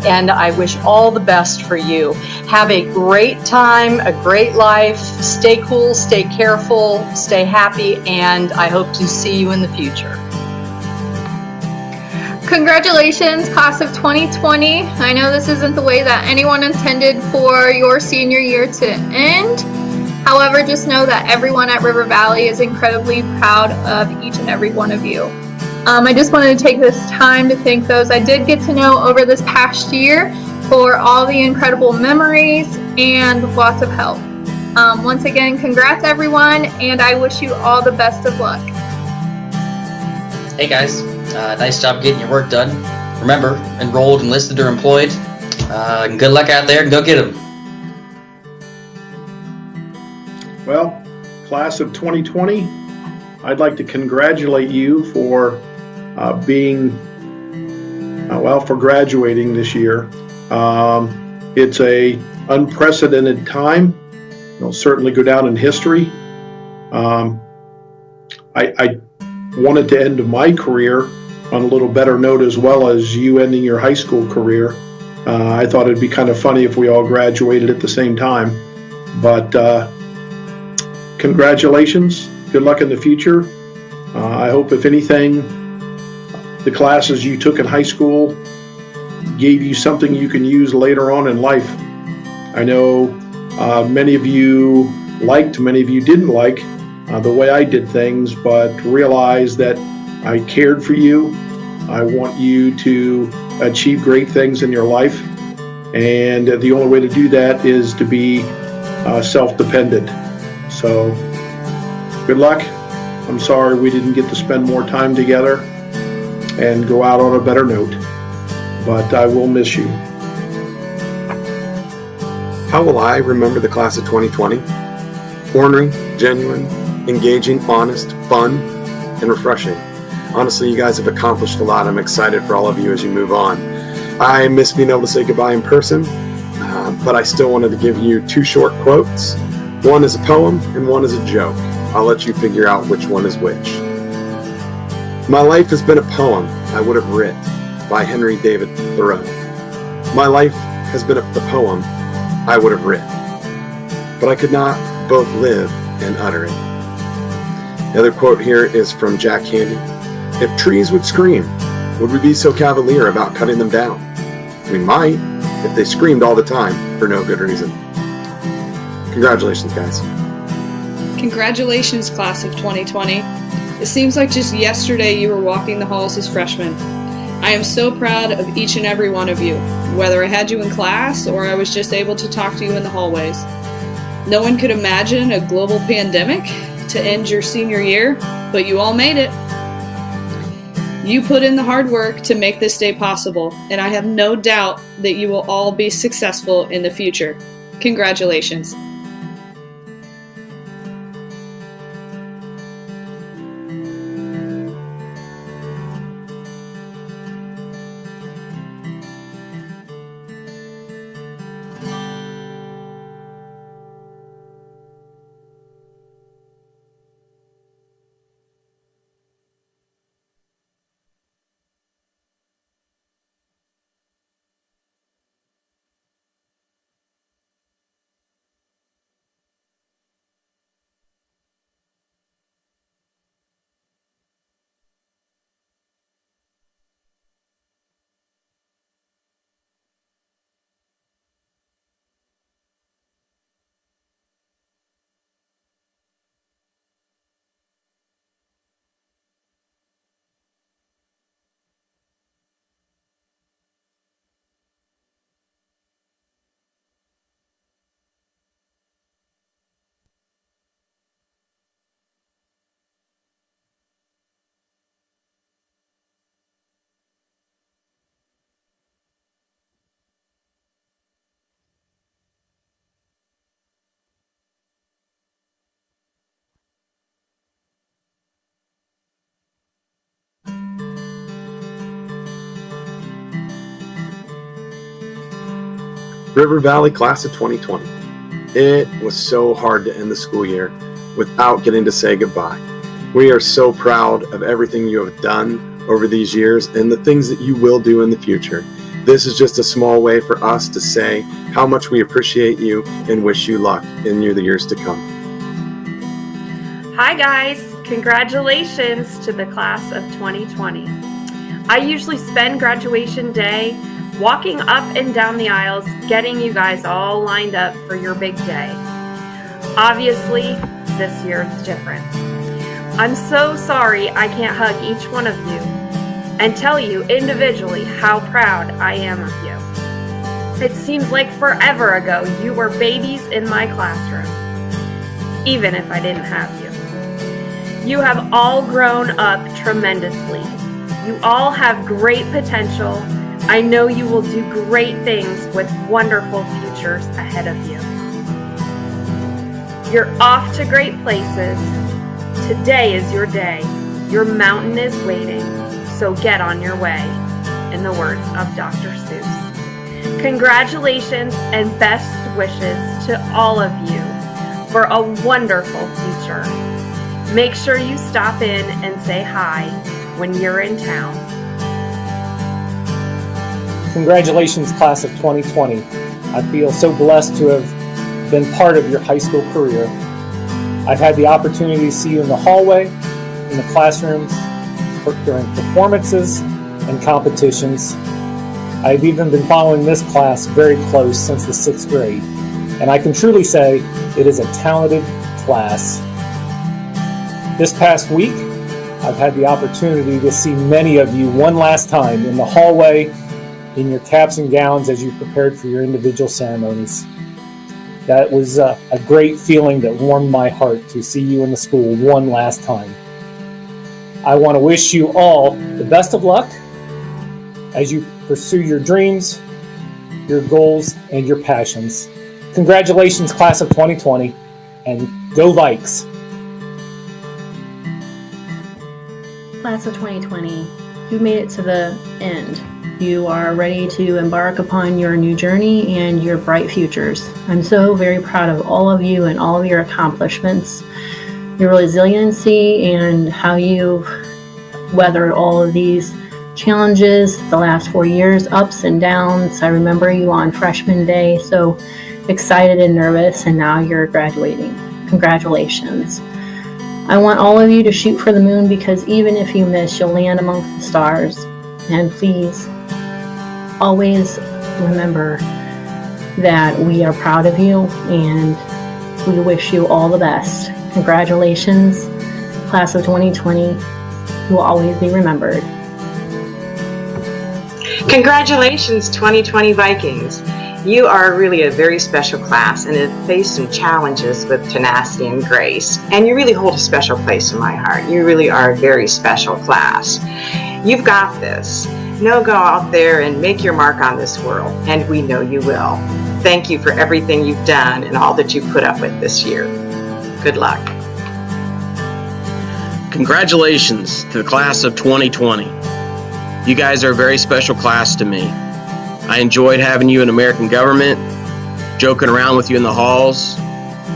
and I wish all the best for you. Have a great time, a great life. Stay cool, stay careful, stay happy, and I hope to see you in the future. Congratulations, class of 2020. I know this isn't the way that anyone intended for your senior year to end. However, just know that everyone at River Valley is incredibly proud of each and every one of you. I just wanted to take this time to thank those I did get to know over this past year for all the incredible memories and lots of help. Once again, congrats everyone, and I wish you all the best of luck. Hey guys, nice job getting your work done. Remember, enrolled, enlisted, or employed. Good luck out there and go get them. Well, class of 2020, I'd like to congratulate you for for graduating this year. It's a unprecedented time. It'll certainly go down in history. I wanted to end my career on a little better note as well as you ending your high school career. I thought it'd be kind of funny if we all graduated at the same time. But congratulations. Good luck in the future. I hope, if anything, the classes you took in high school gave you something you can use later on in life. I know many of you liked, many of you didn't like the way I did things, but realize that I cared for you. I want you to achieve great things in your life, and the only way to do that is to be self-dependent. So good luck. I'm sorry we didn't get to spend more time together and go out on a better note, but I will miss you. How will I remember the class of 2020? Ornery, genuine, engaging, honest, fun, and refreshing. Honestly, you guys have accomplished a lot. I'm excited for all of you as you move on. I miss being able to say goodbye in person, but I still wanted to give you two short quotes. One is a poem and one is a joke. I'll let you figure out which one is which. My life has been a poem I would have writ, by Henry David Thoreau. My life has been a poem I would have writ, but I could not both live and utter it. The other quote here is from Jack Handey. If trees would scream, would we be so cavalier about cutting them down? We might, if they screamed all the time for no good reason. Congratulations, guys. Congratulations, class of 2020. It seems like just yesterday you were walking the halls as freshmen. I am so proud of each and every one of you, whether I had you in class or I was just able to talk to you in the hallways. No one could imagine a global pandemic to end your senior year, but you all made it. You put in the hard work to make this day possible, and I have no doubt that you will all be successful in the future. Congratulations. River Valley class of 2020. It was so hard to end the school year without getting to say goodbye. We are so proud of everything you have done over these years and the things that you will do in the future. This is just a small way for us to say how much we appreciate you and wish you luck in the years to come. Hi guys, congratulations to the class of 2020. I usually spend graduation day walking up and down the aisles, getting you guys all lined up for your big day. Obviously, this year it's different. I'm so sorry I can't hug each one of you and tell you individually how proud I am of you. It seems like forever ago you were babies in my classroom, even if I didn't have you. You have all grown up tremendously. You all have great potential. I know you will do great things with wonderful futures ahead of you. You're off to great places. Today is your day. Your mountain is waiting, so get on your way, in the words of Dr. Seuss. Congratulations and best wishes to all of you for a wonderful future. Make sure you stop in and say hi when you're in town. Congratulations, class of 2020. I feel so blessed to have been part of your high school career. I've had the opportunity to see you in the hallway, in the classrooms, during performances and competitions. I've even been following this class very close since the 6th grade, and I can truly say it is a talented class. This past week, I've had the opportunity to see many of you one last time in the hallway, in your caps and gowns as you prepared for your individual ceremonies. That was a great feeling that warmed my heart to see you in the school one last time. I want to wish you all the best of luck as you pursue your dreams, your goals, and your passions. Congratulations, class of 2020, and go Vikes! Class of 2020, you made it to the end. You are ready to embark upon your new journey and your bright futures. I'm so very proud of all of you and all of your accomplishments, your resiliency, and how you've weathered all of these challenges the last 4 years, ups and downs. I remember you on freshman day, so excited and nervous, and now you're graduating. Congratulations. I want all of you to shoot for the moon, because even if you miss, you'll land amongst the stars. And please, always remember that we are proud of you and we wish you all the best. Congratulations, class of 2020. You will always be remembered. Congratulations, 2020 Vikings. You are really a very special class and have faced some challenges with tenacity and grace. And you really hold a special place in my heart. You really are a very special class. You've got this. Now go out there and make your mark on this world, and we know you will. Thank you for everything you've done and all that you've put up with this year. Good luck. Congratulations to the class of 2020. You guys are a very special class to me. I enjoyed having you in American government, joking around with you in the halls,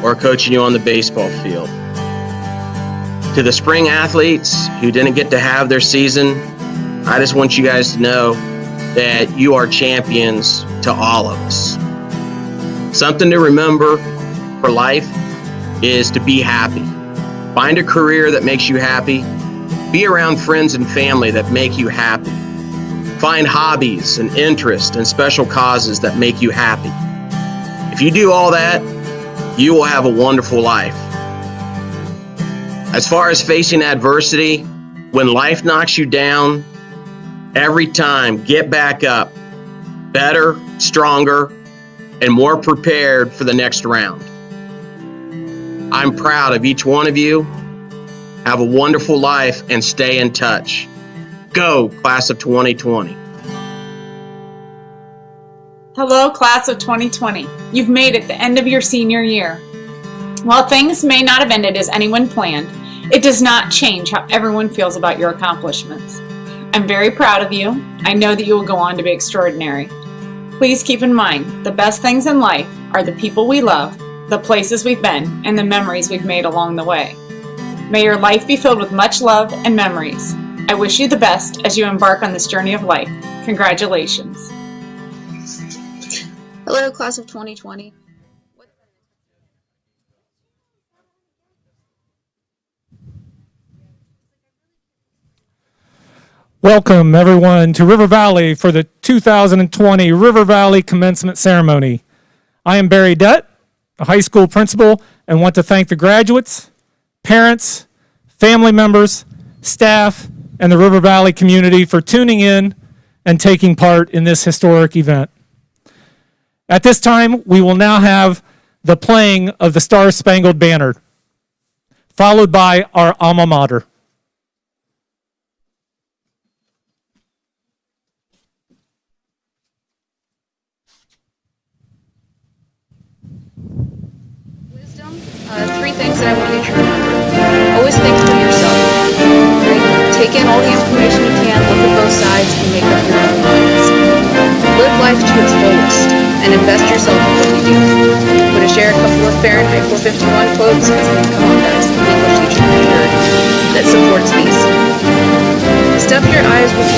or coaching you on the baseball field. To the spring athletes who didn't get to have their season, I just want you guys to know that you are champions to all of us. Something to remember for life is to be happy. Find a career that makes you happy. Be around friends and family that make you happy. Find hobbies and interests and special causes that make you happy. If you do all that, you will have a wonderful life. As far as facing adversity, when life knocks you down, every time get back up, better, stronger, and more prepared for the next round. I'm proud of each one of you. Have a wonderful life and stay in touch. Go, class of 2020. Hello, class of 2020. You've made it the end of your senior year. While things may not have ended as anyone planned, it does not change how everyone feels about your accomplishments. I'm very proud of you. I know that you will go on to be extraordinary. Please keep in mind, the best things in life are the people we love, the places we've been, and the memories we've made along the way. May your life be filled with much love and memories. I wish you the best as you embark on this journey of life. Congratulations. Hello, class of 2020. Welcome, everyone, to River Valley for the 2020 River Valley Commencement Ceremony. I am Barry Dutt, a high school principal, and want to thank the graduates, parents, family members, staff, and the River Valley community for tuning in and taking part in this historic event. At this time, we will now have the playing of the Star-Spangled Banner, followed by our alma mater. Three things that I want you to remember. Always think for yourself. Right? Take in all the information you can, look at both sides, and make up your own minds. Live life to its fullest, and invest yourself in what you do. I'm going to share a couple of Fahrenheit 451 quotes, because I think, come on guys, the English teacher here that supports these. Stuff your eyes with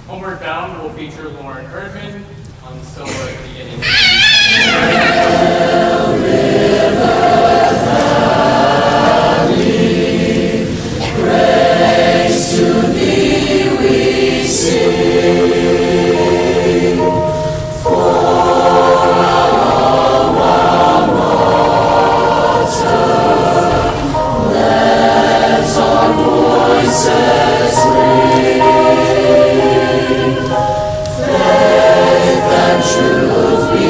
Homeward Bound will feature Lauren Erdman on Silver at the Beginning. Praise to thee we sing, for our water, let our voices ring, faith and truth be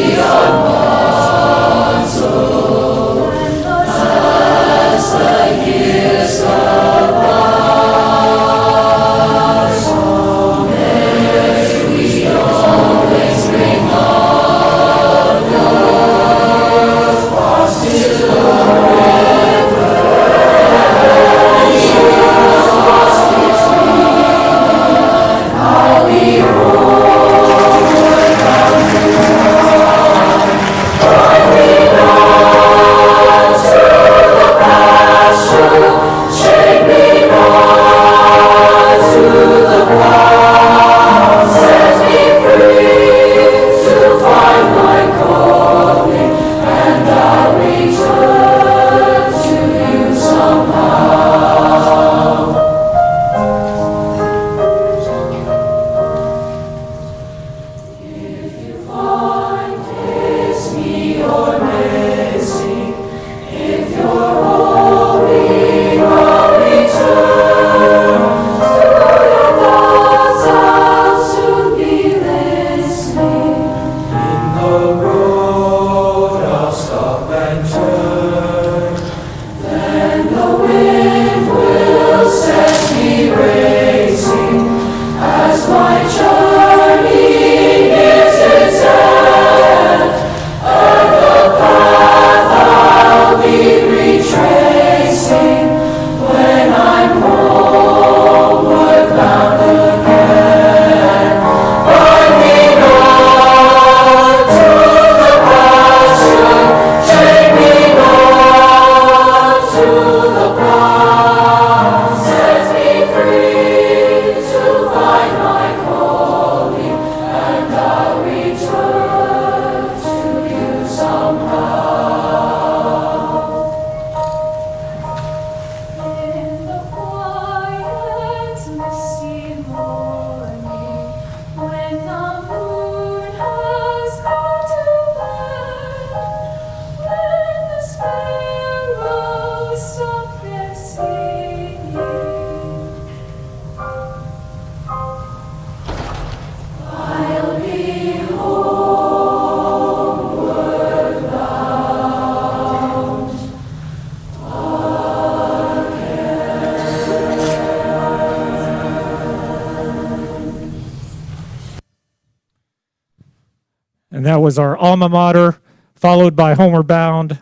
That was our alma mater, followed by Homeward Bound,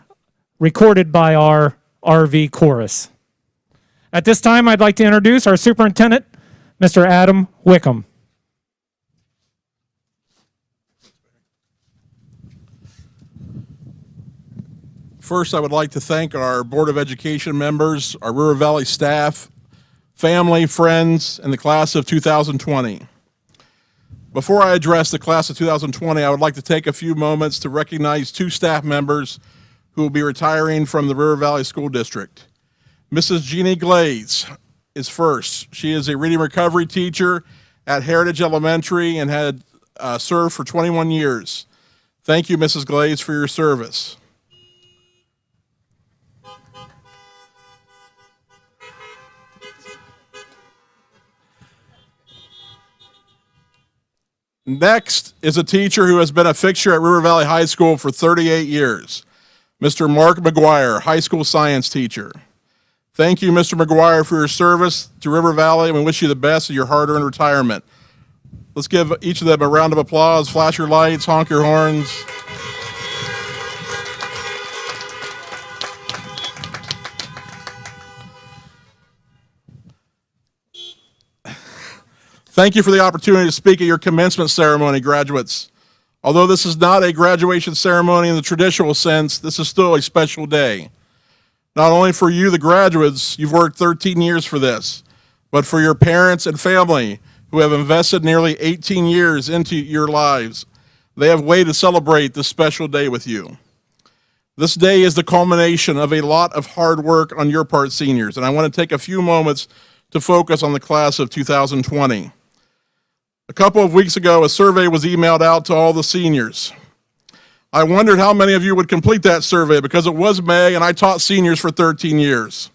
recorded by our RV chorus. At this time, I'd like to introduce our superintendent, Mr. Adam Wickham. First, I would like to thank our Board of Education members, our River Valley staff, family, friends, and the class of 2020. Before I address the class of 2020, I would like to take a few moments to recognize two staff members who will be retiring from the River Valley School District. Mrs. Jeannie Glaze is first. She is a reading recovery teacher at Heritage Elementary and had served for 21 years. Thank you, Mrs. Glaze, for your service. Next is a teacher who has been a fixture at River Valley High School for 38 years, Mr. Mark McGuire, high school science teacher. Thank you, Mr. McGuire, for your service to River Valley, and we wish you the best of your hard-earned retirement. Let's give each of them a round of applause. Flash your lights, honk your horns. Thank you for the opportunity to speak at your commencement ceremony, graduates. Although this is not a graduation ceremony in the traditional sense, this is still a special day. Not only for you, the graduates, you've worked 13 years for this, but for your parents and family who have invested nearly 18 years into your lives. They have waited to celebrate this special day with you. This day is the culmination of a lot of hard work on your part, seniors, and I want to take a few moments to focus on the class of 2020. A couple of weeks ago, a survey was emailed out to all the seniors. I wondered how many of you would complete that survey because it was May and I taught seniors for 13 years.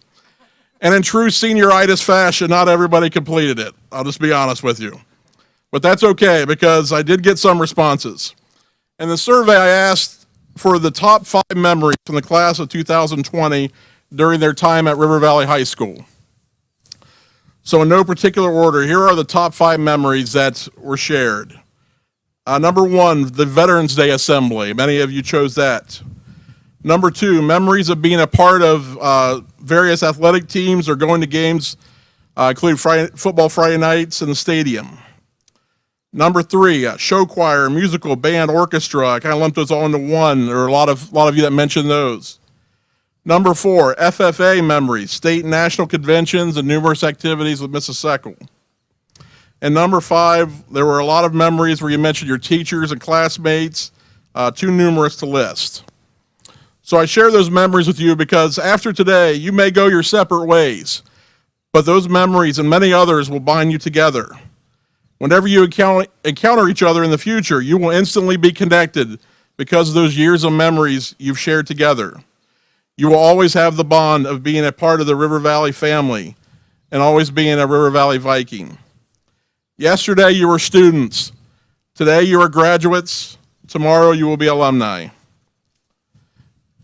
And in true senioritis fashion, not everybody completed it. I'll just be honest with you. But that's okay because I did get some responses. In the survey, I asked for the top 5 memories from the class of 2020 during their time at River Valley High School. So in no particular order, here are the top 5 memories that were shared. Number 1, the Veterans Day Assembly. Many of you chose that. Number 2, memories of being a part of various athletic teams or going to games, including football Friday nights in the stadium. Number 3, show choir, musical, band, orchestra. I kind of lumped those all into one. There are a lot of you that mentioned those. Number 4, FFA memories, state and national conventions and numerous activities with Mrs. Seckel. And number 5, there were a lot of memories where you mentioned your teachers and classmates, too numerous to list. So I share those memories with you because after today, you may go your separate ways, but those memories and many others will bind you together. Whenever you encounter each other in the future, you will instantly be connected because of those years of memories you've shared together. You will always have the bond of being a part of the River Valley family and always being a River Valley Viking. Yesterday, you were students. Today, you are graduates. Tomorrow, you will be alumni.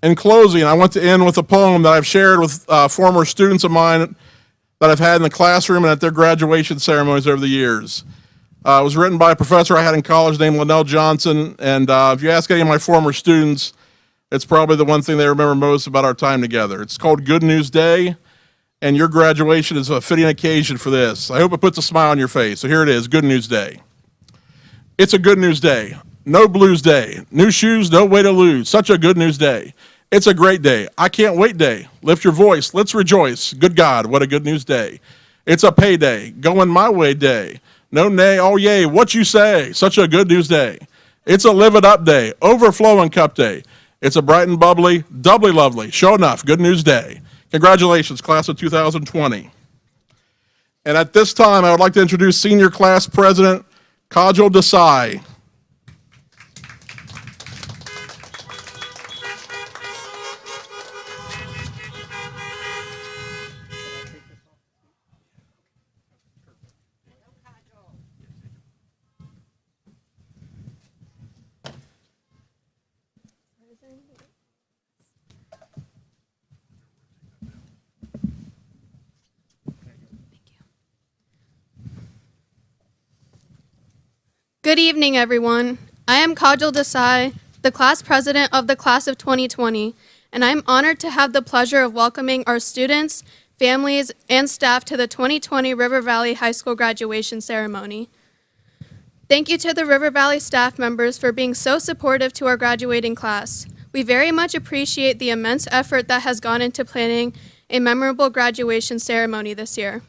In closing, I want to end with a poem that I've shared with former students of mine that I've had in the classroom and at their graduation ceremonies over the years. It was written by a professor I had in college named Linnell Johnson, and if you ask any of my former students, it's probably the one thing they remember most about our time together. It's called Good News Day, and your graduation is a fitting occasion for this. I hope it puts a smile on your face. So here it is, Good News Day. It's a good news day. No blues day. New shoes, no way to lose. Such a good news day. It's a great day. I can't wait day. Lift your voice. Let's rejoice. Good God, what a good news day. It's a payday. Going my way day. No nay, oh yay, what you say. Such a good news day. It's a live it up day. Overflowing cup day. It's a bright and bubbly, doubly lovely, sure enough, good news day. Congratulations, class of 2020. And at this time, I would like to introduce Senior Class President Kajal Desai. Good evening, everyone. I am Kajal Desai, the class president of the class of 2020, and I am honored to have the pleasure of welcoming our students, families, and staff to the 2020 River Valley High School graduation ceremony. Thank you to the River Valley staff members for being so supportive to our graduating class. We very much appreciate the immense effort that has gone into planning a memorable graduation ceremony this year.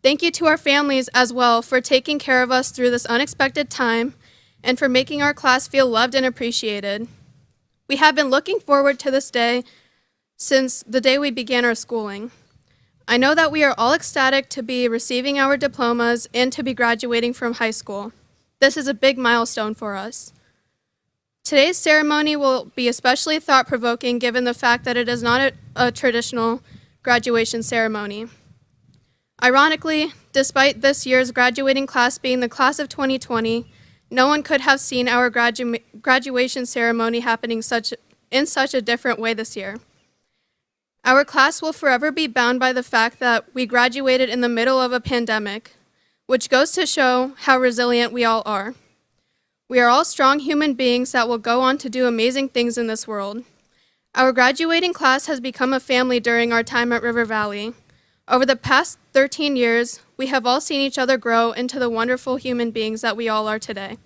Thank you to our families as well for taking care of us through this unexpected time and for making our class feel loved and appreciated. We have been looking forward to this day since the day we began our schooling. I know that we are all ecstatic to be receiving our diplomas and to be graduating from high school. This is a big milestone for us. Today's ceremony will be especially thought-provoking given the fact that it is not a traditional graduation ceremony. Ironically, despite this year's graduating class being the class of 2020, no one could have seen our graduation ceremony happening in such a different way this year. Our class will forever be bound by the fact that we graduated in the middle of a pandemic, which goes to show how resilient we all are. We are all strong human beings that will go on to do amazing things in this world. Our graduating class has become a family during our time at River Valley. Over the past 13 years, we have all seen each other grow into the wonderful human beings that we all are today.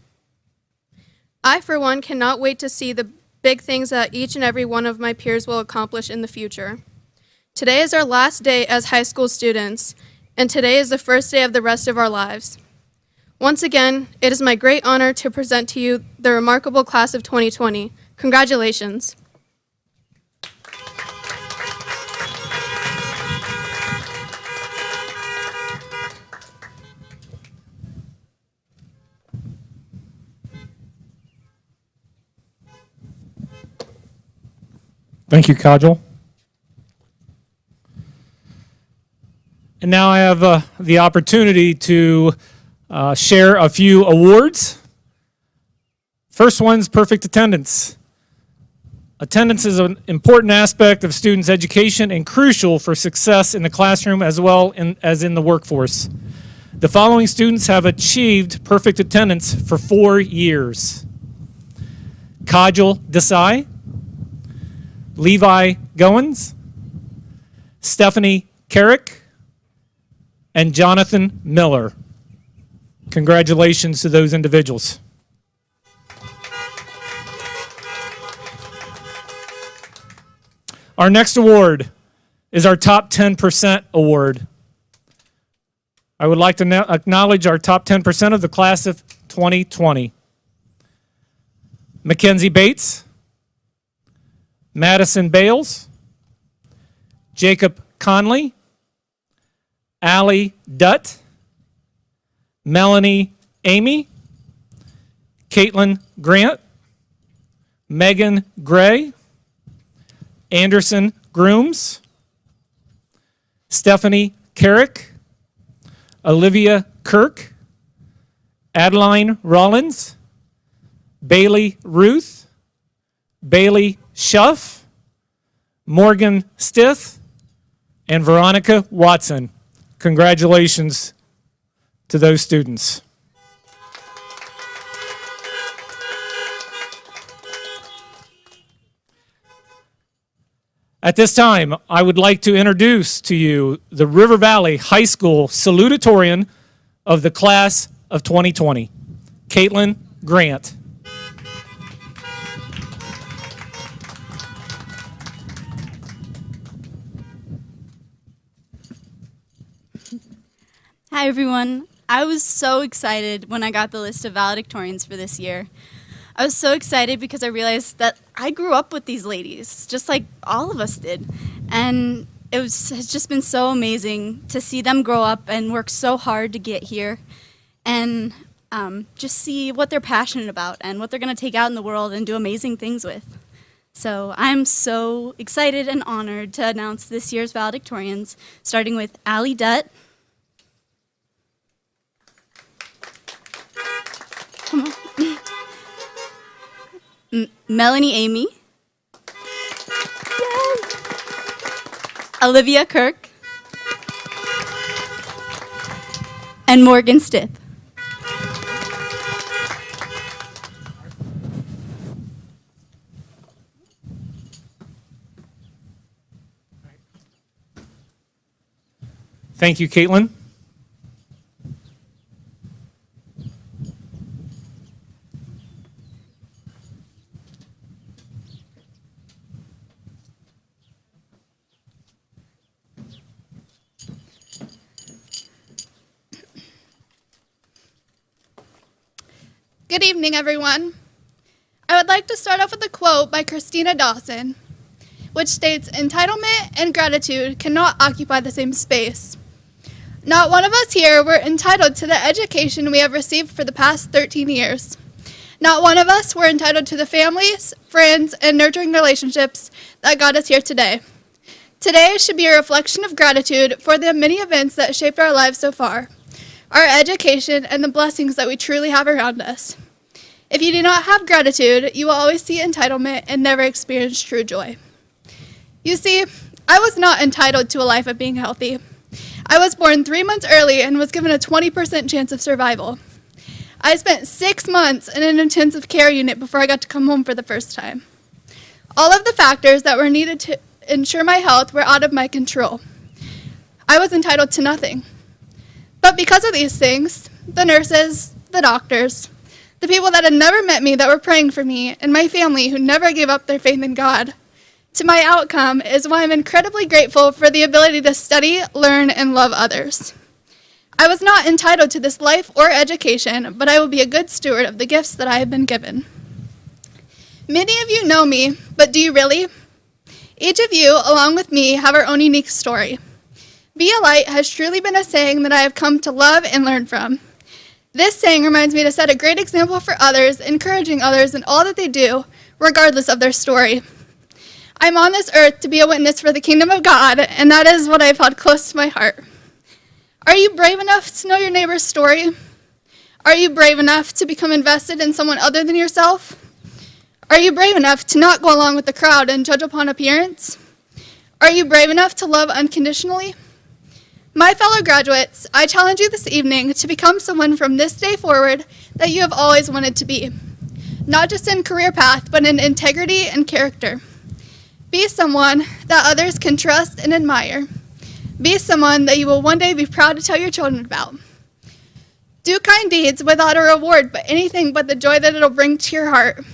I, for one, cannot wait to see the big things that each and every one of my peers will accomplish in the future. Today is our last day as high school students, and today is the first day of the rest of our lives. Once again, it is my great honor to present to you the remarkable class of 2020. Congratulations. Thank you, Kajal. And now I have the opportunity to share a few awards. First one's perfect attendance. Attendance is an important aspect of students' education and crucial for success in the classroom as well as in the workforce. The following students have achieved perfect attendance for 4 years. Kajal Desai, Levi Goins, Stephanie Carrick, and Jonathan Miller. Congratulations to those individuals. Our next award is our Top 10% Award. I would like to acknowledge our top 10% of the class of 2020. Mackenzie Bates, Madison Bales, Jacob Conley, Allie Dutt, Melanie Amy, Caitlin Grant, Megan Gray, Anderson Grooms, Stephanie Carrick, Olivia Kirk, Adeline Rollins, Bailey Ruth, Bailey Schuff, Morgan Stith, and Veronica Watson. Congratulations to those students. At this time, I would like to introduce to you the River Valley High School salutatorian of the class of 2020, Caitlin Grant. Hi everyone. I was so excited when I got the list of valedictorians for this year. I was so excited because I realized that I grew up with these ladies, just like all of us did. And has just been so amazing to see them grow up and work so hard to get here and just see what they're passionate about and what they're going to take out in the world and do amazing things with. So I'm so excited and honored to announce this year's valedictorians, starting with Allie Dutt, Melanie Amy, yay. Olivia Kirk, and Morgan Stith. Thank you, Caitlin. Good evening, everyone. I would like to start off with a quote by Christina Dawson, which states, "Entitlement and gratitude cannot occupy the same space. Not one of us here were entitled to the education we have received for the past 13 years. Not one of us were entitled to the families, friends, and nurturing relationships that got us here today. Today should be a reflection of gratitude for the many events that shaped our lives so far, our education, and the blessings that we truly have around us. If you do not have gratitude, you will always see entitlement and never experience true joy." You see, I was not entitled to a life of being healthy. I was born 3 months early and was given a 20% chance of survival. I spent 6 months in an intensive care unit before I got to come home for the first time. All of the factors that were needed to ensure my health were out of my control. I was entitled to nothing. But because of these things, the nurses, the doctors, the people that had never met me that were praying for me, and my family who never gave up their faith in God, to my outcome is why I'm incredibly grateful for the ability to study, learn, and love others. I was not entitled to this life or education, but I will be a good steward of the gifts that I have been given. Many of you know me, but do you really? Each of you, along with me, have our own unique story. Be a light has truly been a saying that I have come to love and learn from. This saying reminds me to set a great example for others, encouraging others in all that they do, regardless of their story. I'm on this earth to be a witness for the kingdom of God, and that is what I've held close to my heart. Are you brave enough to know your neighbor's story? Are you brave enough to become invested in someone other than yourself? Are you brave enough to not go along with the crowd and judge upon appearance? Are you brave enough to love unconditionally? My fellow graduates, I challenge you this evening to become someone from this day forward that you have always wanted to be, not just in career path, but in integrity and character. Be someone that others can trust and admire. Be someone that you will one day be proud to tell your children about. Do kind deeds without a reward, but anything but the joy that it'll bring to your heart.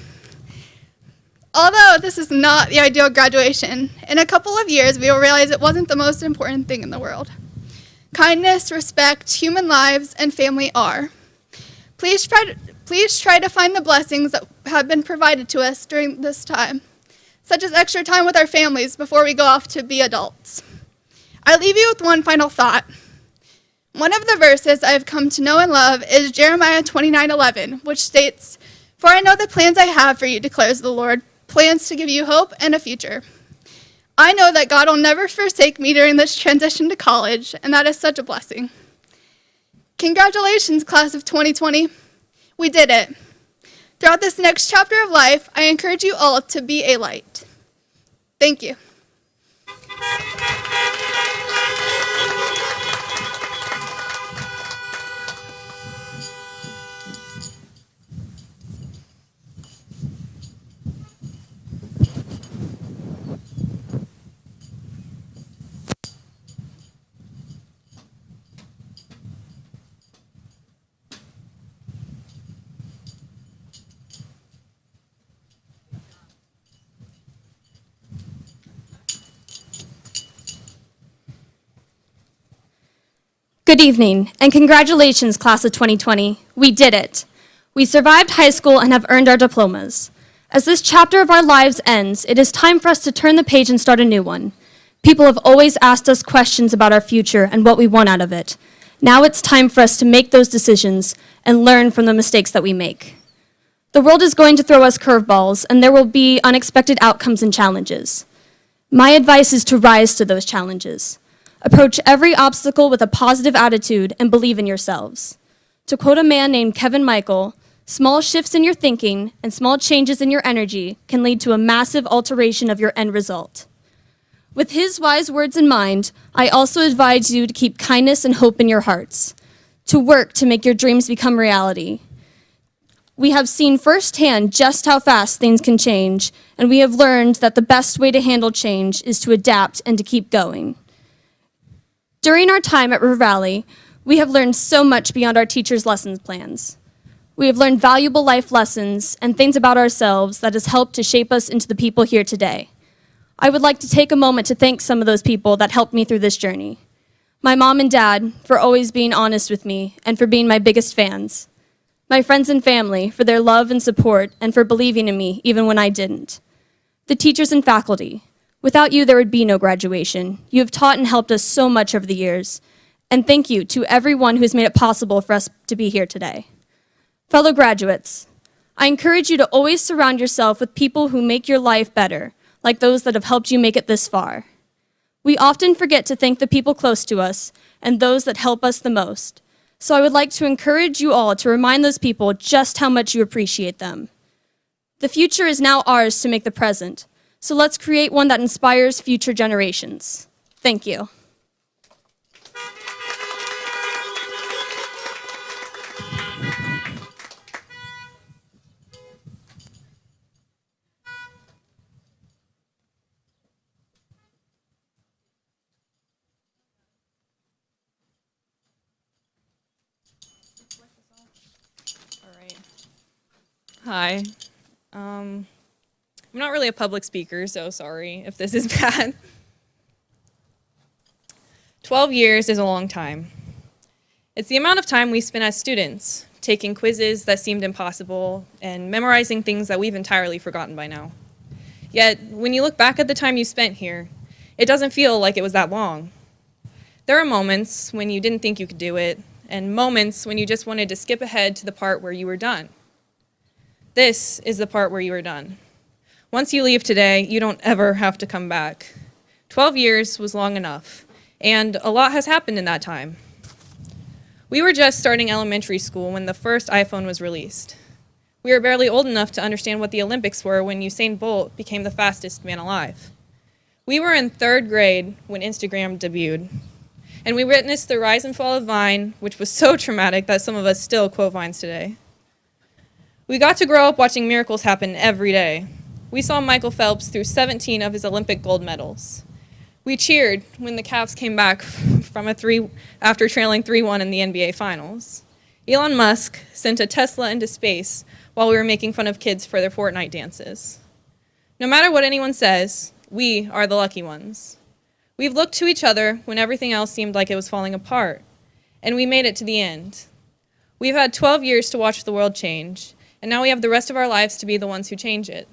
Although this is not the ideal graduation, in a couple of years we will realize it wasn't the most important thing in the world. Kindness, respect, human lives, and family are. Please try to find the blessings that have been provided to us during this time, such as extra time with our families before we go off to be adults. I leave you with one final thought. One of the verses I have come to know and love is Jeremiah 29:11, which states, "For I know the plans I have for you, declares the Lord, plans to give you hope and a future." I know that God will never forsake me during this transition to college, and that is such a blessing. Congratulations, class of 2020. We did it. Throughout this next chapter of life, I encourage you all to be a light. Thank you. Good evening, and congratulations, class of 2020. We did it. We survived high school and have earned our diplomas. As this chapter of our lives ends, it is time for us to turn the page and start a new one. People have always asked us questions about our future and what we want out of it. Now it's time for us to make those decisions and learn from the mistakes that we make. The world is going to throw us curveballs, and there will be unexpected outcomes and challenges. My advice is to rise to those challenges. Approach every obstacle with a positive attitude and believe in yourselves. To quote a man named Kevin Michael, small shifts in your thinking and small changes in your energy can lead to a massive alteration of your end result. With his wise words in mind, I also advise you to keep kindness and hope in your hearts, to work to make your dreams become reality. We have seen firsthand just how fast things can change, and we have learned that the best way to handle change is to adapt and to keep going. During our time at River Valley, we have learned so much beyond our teachers' lesson plans. We have learned valuable life lessons and things about ourselves that has helped to shape us into the people here today. I would like to take a moment to thank some of those people that helped me through this journey. My mom and dad for always being honest with me and for being my biggest fans. My friends and family for their love and support and for believing in me even when I didn't. The teachers and faculty. Without you, there would be no graduation. You have taught and helped us so much over the years. And thank you to everyone who has made it possible for us to be here today. Fellow graduates, I encourage you to always surround yourself with people who make your life better, like those that have helped you make it this far. We often forget to thank the people close to us and those that help us the most. So I would like to encourage you all to remind those people just how much you appreciate them. The future is now ours to make the present, so let's create one that inspires future generations. Thank you. Hi. I'm not really a public speaker, so sorry if this is bad. 12 years is a long time. It's the amount of time we spent as students, taking quizzes that seemed impossible and memorizing things that we've entirely forgotten by now. Yet, when you look back at the time you spent here, it doesn't feel like it was that long. There are moments when you didn't think you could do it, and moments when you just wanted to skip ahead to the part where you were done. This is the part where you are done. Once you leave today, you don't ever have to come back. 12 years was long enough, and a lot has happened in that time. We were just starting elementary school when the first iPhone was released. We were barely old enough to understand what the Olympics were when Usain Bolt became the fastest man alive. We were in 3rd grade when Instagram debuted, and we witnessed the rise and fall of Vine, which was so traumatic that some of us still quote Vines today. We got to grow up watching miracles happen every day. We saw Michael Phelps through 17 of his Olympic gold medals. We cheered when the Cavs came back from after trailing 3-1 in the NBA Finals. Elon Musk sent a Tesla into space while we were making fun of kids for their Fortnite dances. No matter what anyone says, we are the lucky ones. We've looked to each other when everything else seemed like it was falling apart, and we made it to the end. We've had 12 years to watch the world change, and now we have the rest of our lives to be the ones who change it.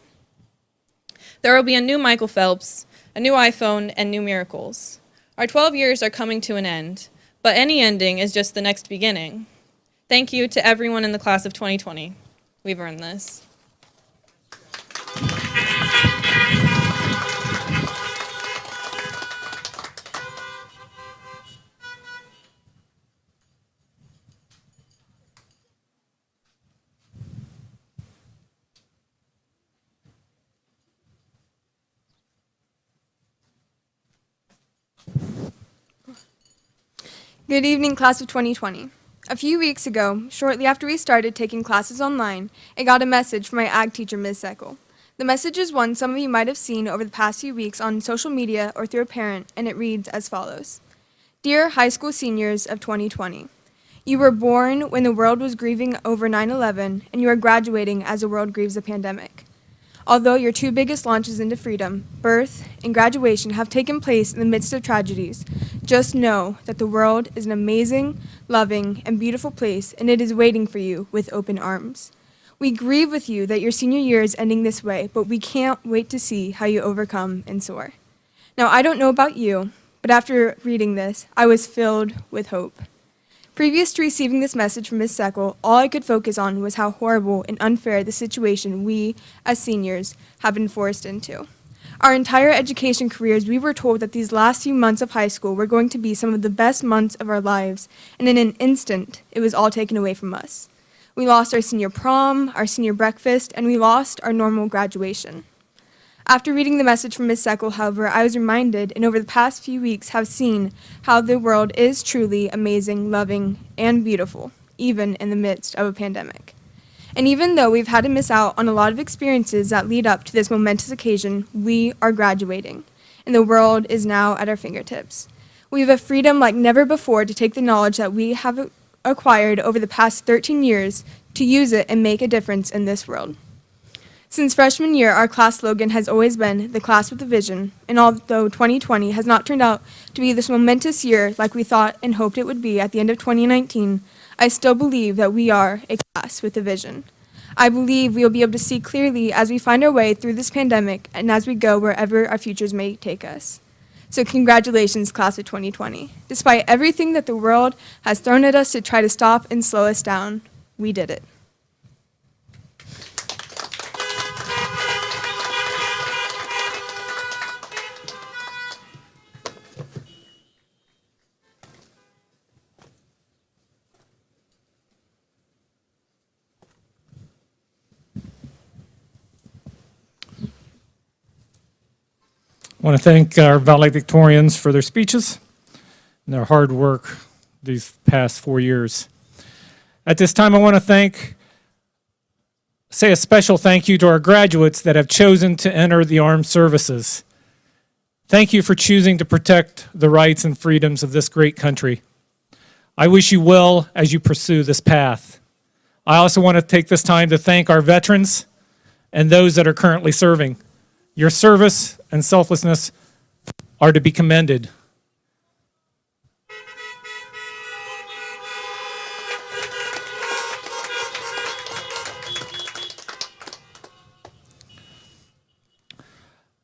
There will be a new Michael Phelps, a new iPhone, and new miracles. Our 12 years are coming to an end, but any ending is just the next beginning. Thank you to everyone in the class of 2020. We've earned this. Good evening, class of 2020. A few weeks ago, shortly after we started taking classes online, I got a message from my ag teacher, Ms. Seckel. The message is one some of you might have seen over the past few weeks on social media or through a parent, and it reads as follows. Dear high school seniors of 2020, you were born when the world was grieving over 9/11, and you are graduating as the world grieves the pandemic. Although your 2 biggest launches into freedom, birth and graduation, have taken place in the midst of tragedies, just know that the world is an amazing, loving, and beautiful place, and it is waiting for you with open arms. We grieve with you that your senior year is ending this way, but we can't wait to see how you overcome and soar. Now, I don't know about you, but after reading this, I was filled with hope. Previous to receiving this message from Ms. Seckel, all I could focus on was how horrible and unfair the situation we, as seniors, have been forced into. Our entire education careers, we were told that these last few months of high school were going to be some of the best months of our lives, and in an instant, it was all taken away from us. We lost our senior prom, our senior breakfast, and we lost our normal graduation. After reading the message from Ms. Seckel, however, I was reminded, and over the past few weeks have seen, how the world is truly amazing, loving, and beautiful, even in the midst of a pandemic. And even though we've had to miss out on a lot of experiences that lead up to this momentous occasion, we are graduating, and the world is now at our fingertips. We have a freedom like never before to take the knowledge that we have acquired over the past 13 years to use it and make a difference in this world. Since freshman year, our class slogan has always been the class with a vision, and although 2020 has not turned out to be this momentous year like we thought and hoped it would be at the end of 2019, I still believe that we are a class with a vision. I believe we will be able to see clearly as we find our way through this pandemic and as we go wherever our futures may take us. So congratulations, class of 2020. Despite everything that the world has thrown at us to try to stop and slow us down, we did it. I want to thank our valedictorians for their speeches and their hard work these past 4 years. At this time, I want to say a special thank you to our graduates that have chosen to enter the armed services. Thank you for choosing to protect the rights and freedoms of this great country. I wish you well as you pursue this path. I also want to take this time to thank our veterans and those that are currently serving. Your service and selflessness are to be commended.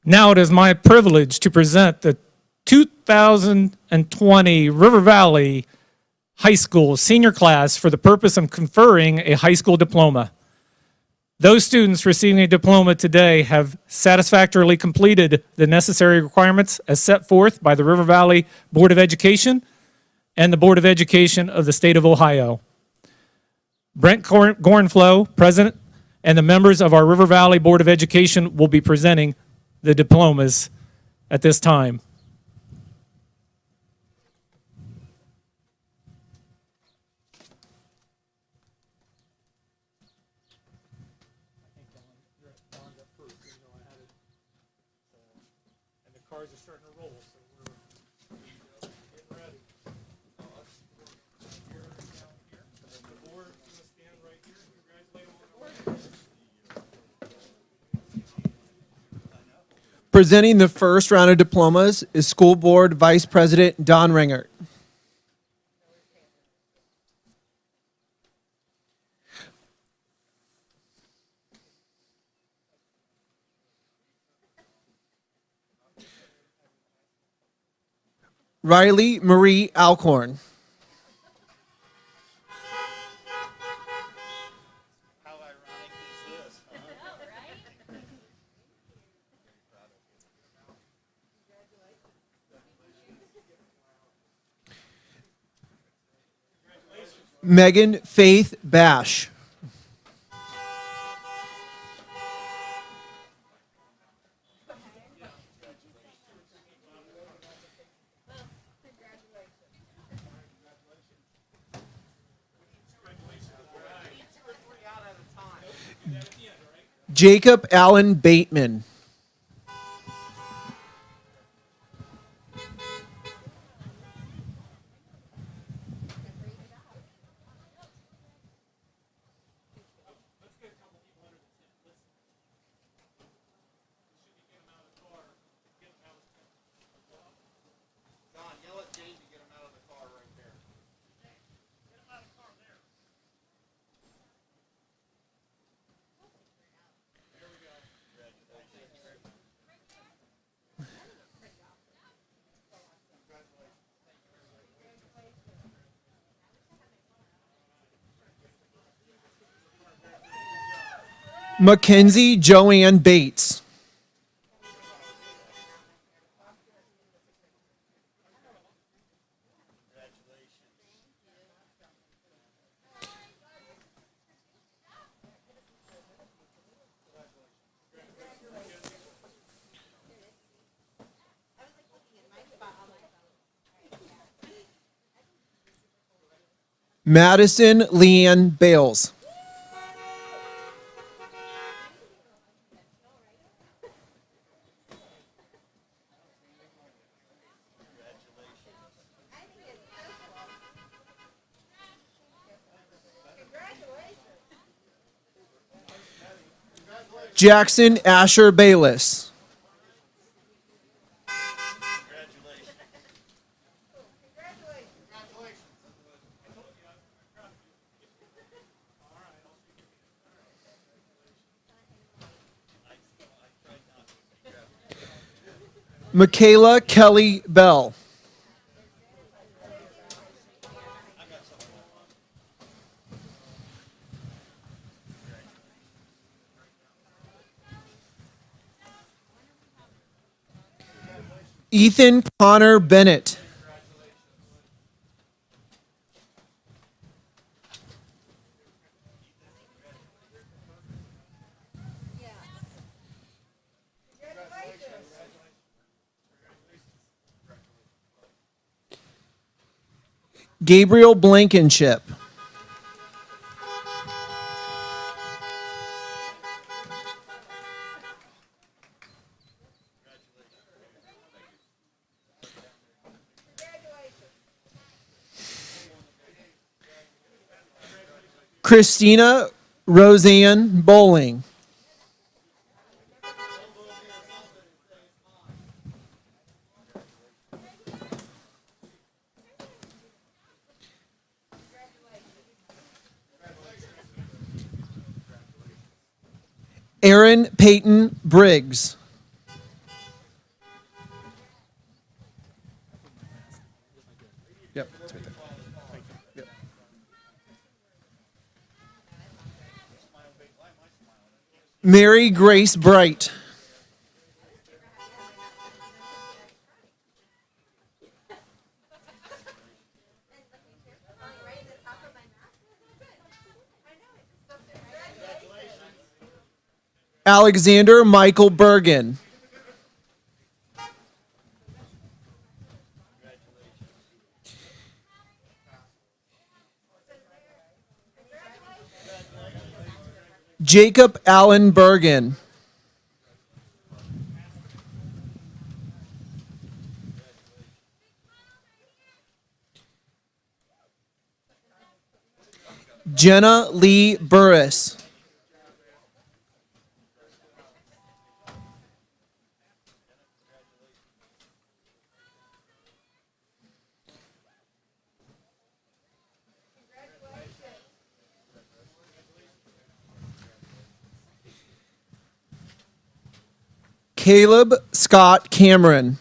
Now it is my privilege to present the 2020 River Valley High School senior class for the purpose of conferring a high school diploma. Those students receiving a diploma today have satisfactorily completed the necessary requirements as set forth by the River Valley Board of Education and the Board of Education of the State of Ohio. Brent Gorenflow, President, and the members of our River Valley Board of Education will be presenting the diplomas at this time. Presenting the first round of diplomas is School Board Vice President Don Ringert. Riley Marie Alcorn. Megan Faith Bash. Jacob Allen Bateman. Mackenzie Joanne Bates. Madison Leanne Bales. Jackson Asher Bayless. Michaela Kelly Bell. Ethan Connor Bennett. Gabriel Blankenship. Christina Roseanne Bowling. Aaron Peyton Briggs. Yep. It's right there. Yep. Mary Grace Bright. Alexander Michael Bergen. Jacob Allen Bergen. Jenna Lee Burris. Caleb Scott Cameron.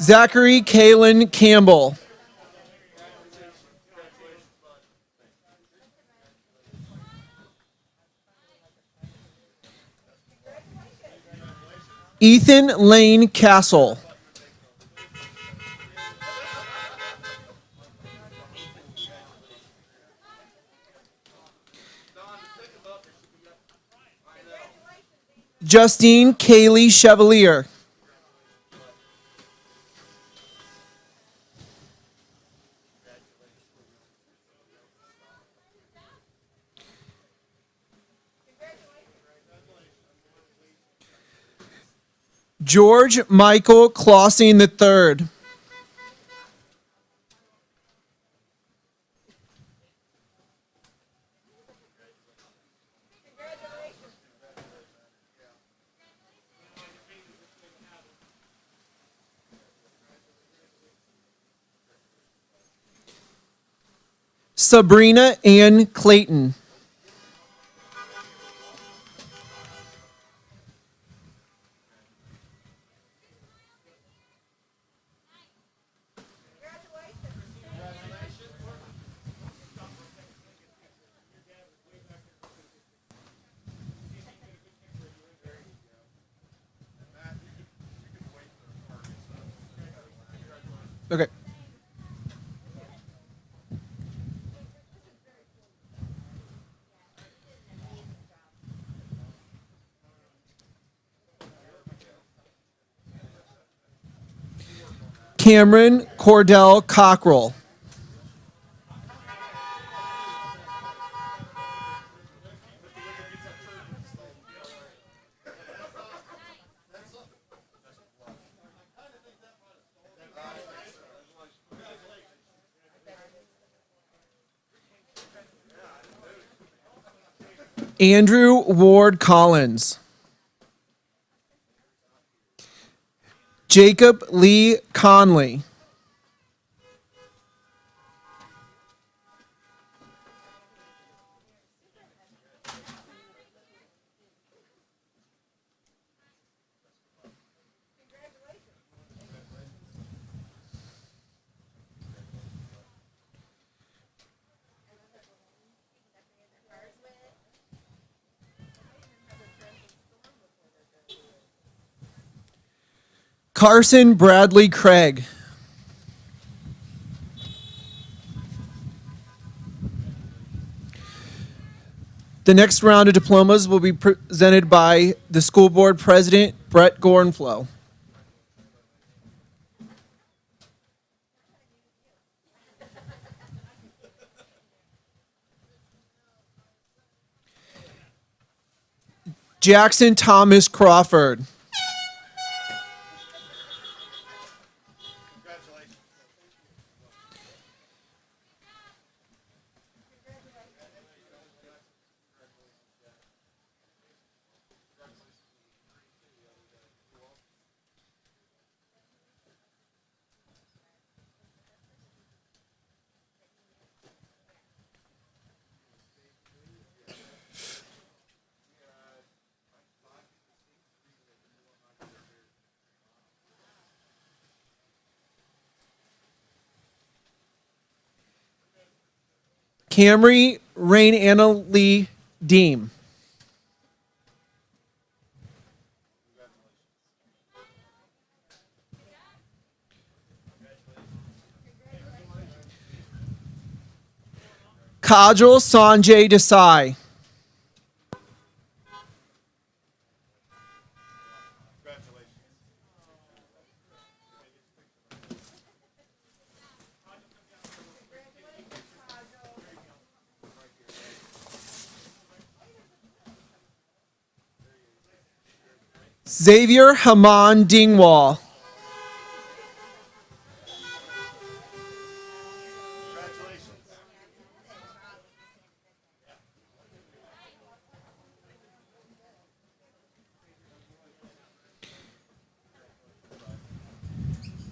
Zachary Kalen Campbell. Ethan Lane Castle. Justine Kaylee Chevalier. George Michael Clausing III. Sabrina Ann Clayton. Okay. Cameron Cordell Cockrell. Andrew Ward Collins. Jacob Lee Conley. Carson Bradley Craig. The next round of diplomas will be presented by the school board president, Brett Gorenflow. Jackson Thomas Crawford. Camry Rain Anna Lee Deem. Kajal Sanjay Desai. Xavier Haman Dingwall.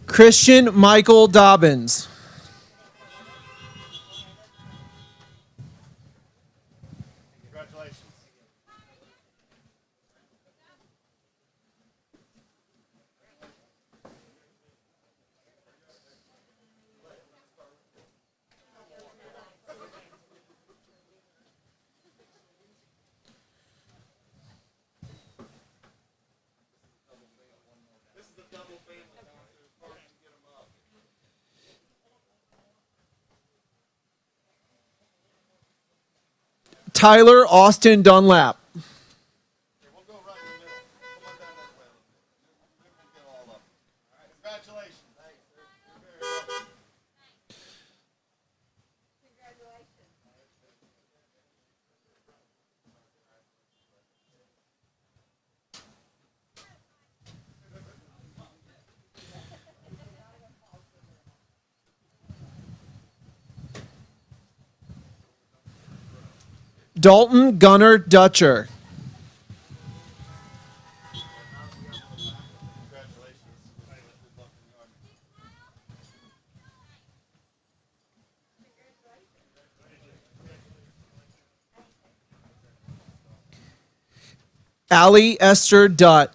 Christian Michael Dobbins. Tyler Austin Dunlap. Dalton Gunnar Dutcher. Allie Esther Dutt.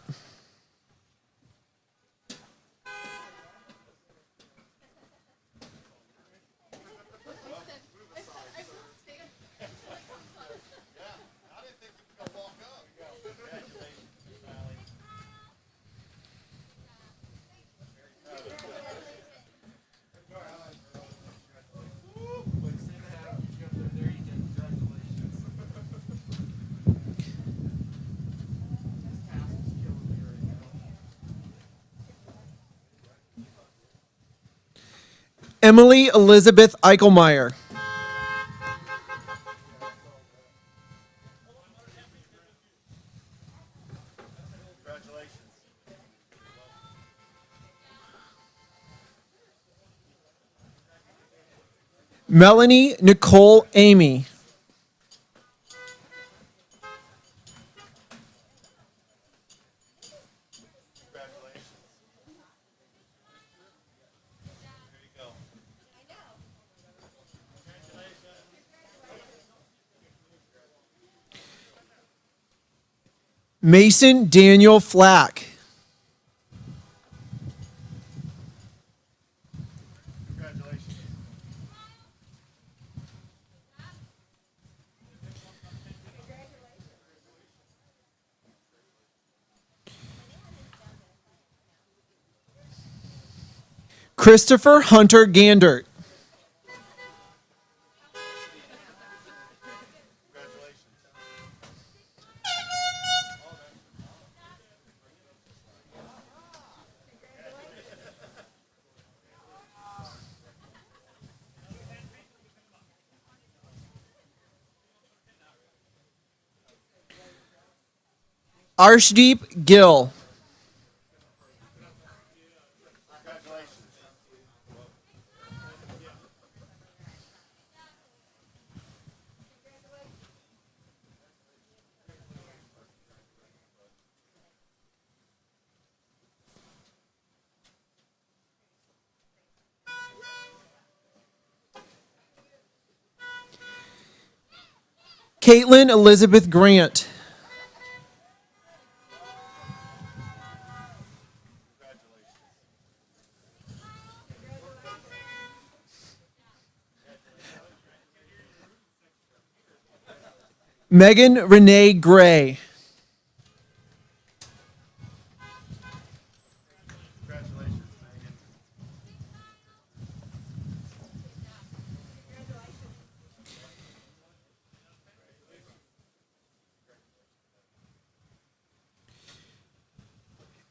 Emily Elizabeth Eichelmeyer. Melanie Nicole Amy. Mason Daniel Flack. Christopher Hunter Gandert. Arshdeep Gill. Caitlin Elizabeth Grant. Megan Renee Gray.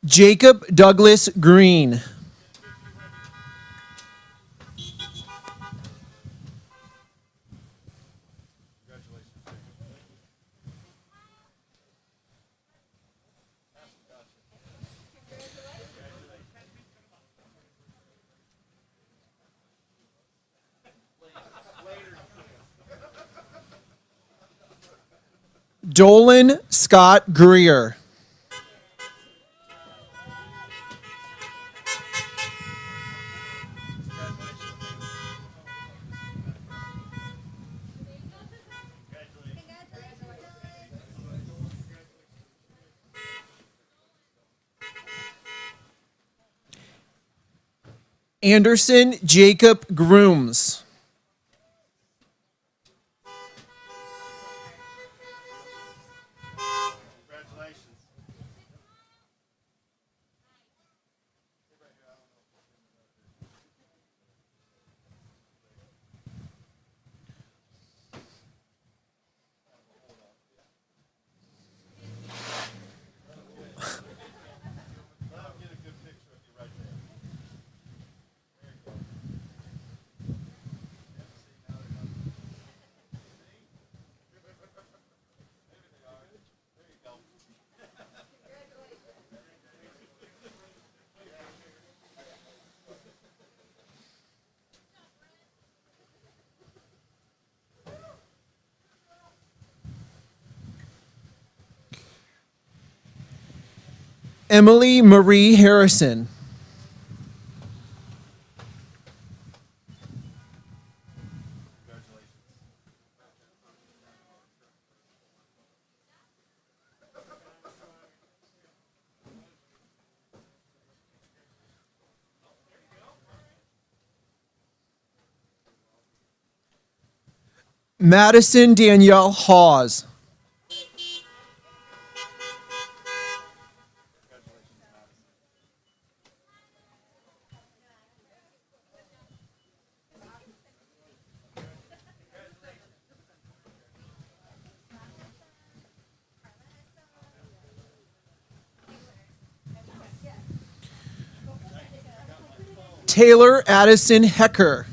Jacob Douglas Green. Dolan Scott Greer. Anderson Jacob Grooms. Emily Marie Harrison. Madison Danielle Hawes. Taylor Addison Hecker.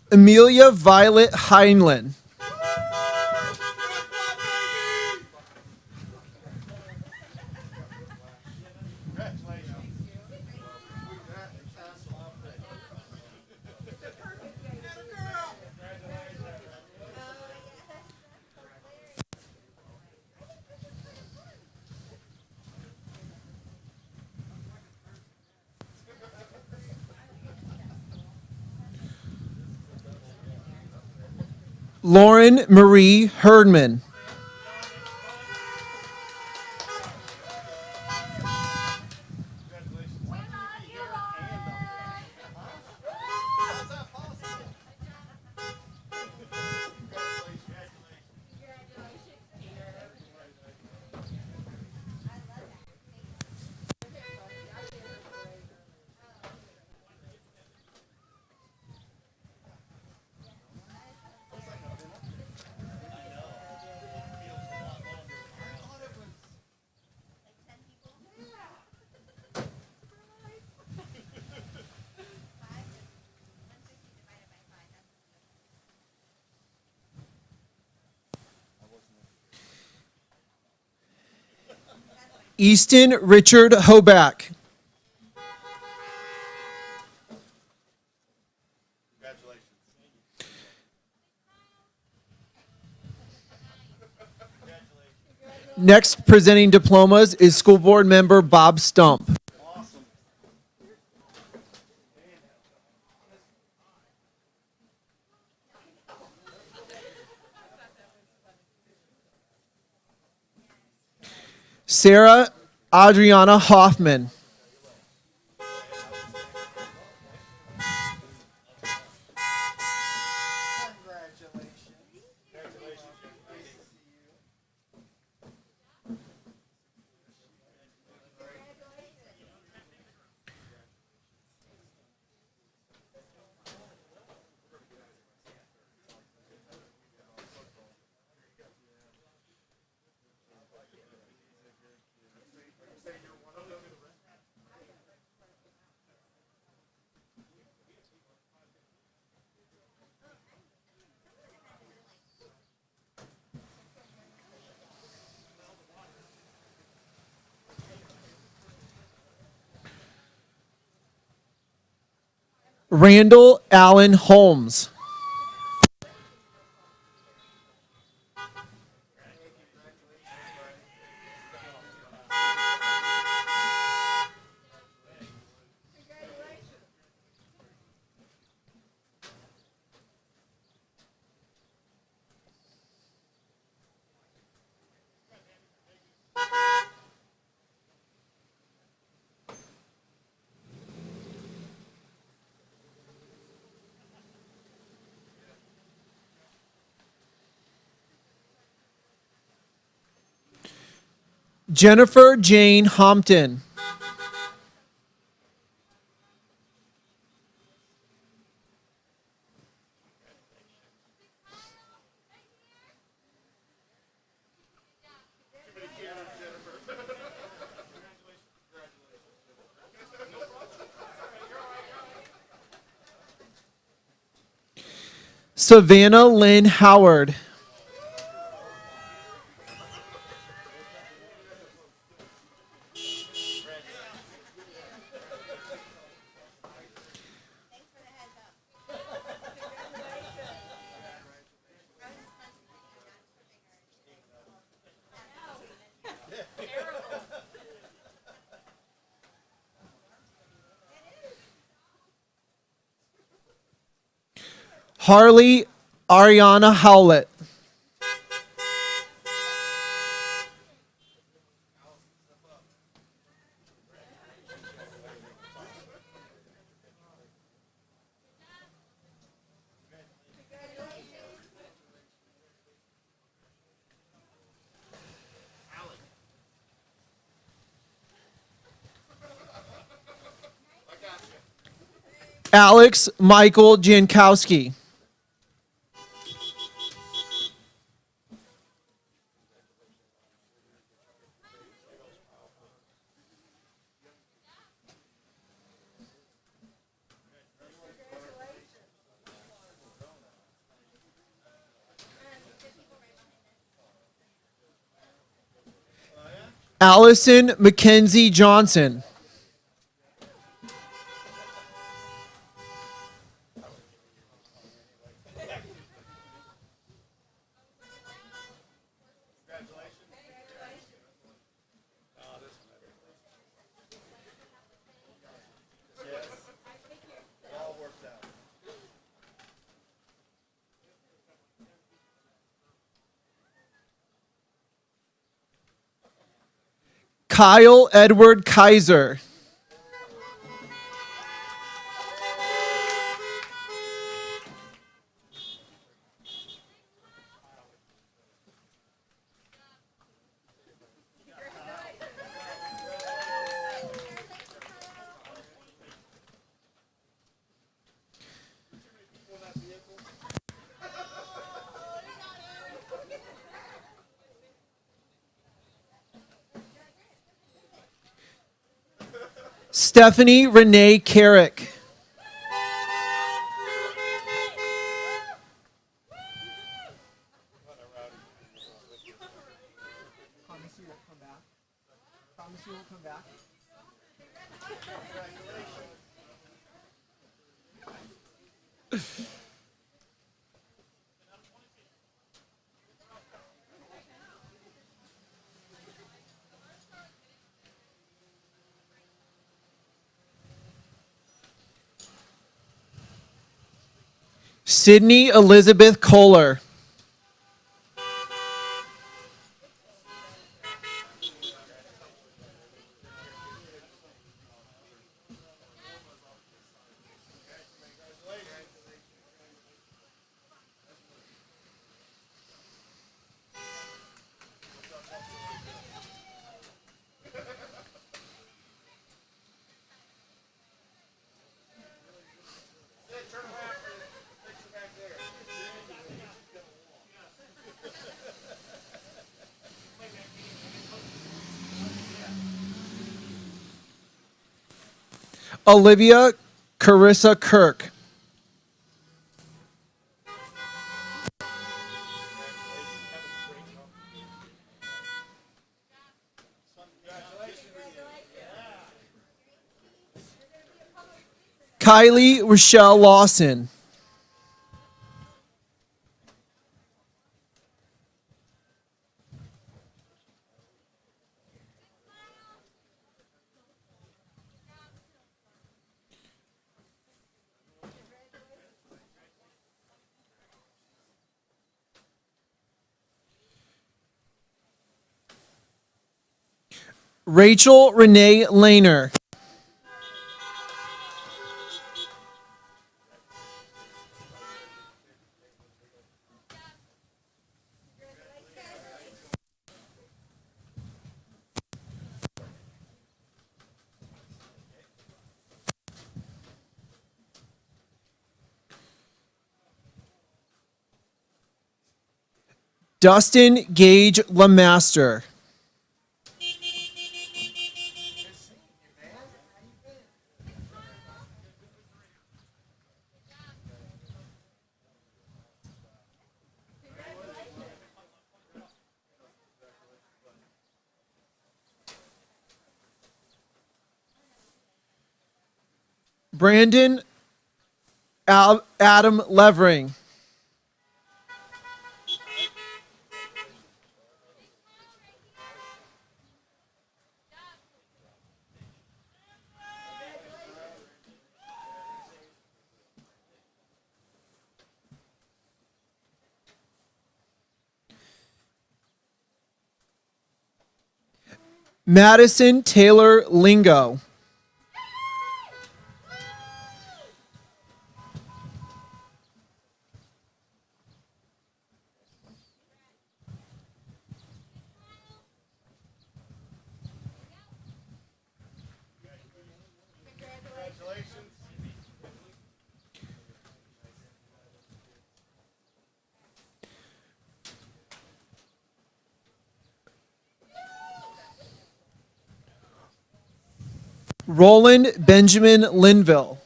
Amelia Violet Heinlein. Lauren Marie Herdman. Easton Richard Hoback. Next presenting diplomas is School Board Member Bob Stump. Sarah Adriana Hoffman. Randall Allen Holmes. Jennifer Jane Hompton. Savannah Lynn Howard. Harley Ariana Howlett. Alex Michael Jankowski. Allison Mackenzie Johnson. Kyle Edward Kaiser. Stephanie Renee Carrick. Sydney Elizabeth Kohler. Olivia Carissa Kirk. Kylie Rochelle Lawson. Rachel Renee Lehner. Dustin Gage Lemaster. Brandon Adam Levering. Madison Taylor Lingo. Roland Benjamin Linville.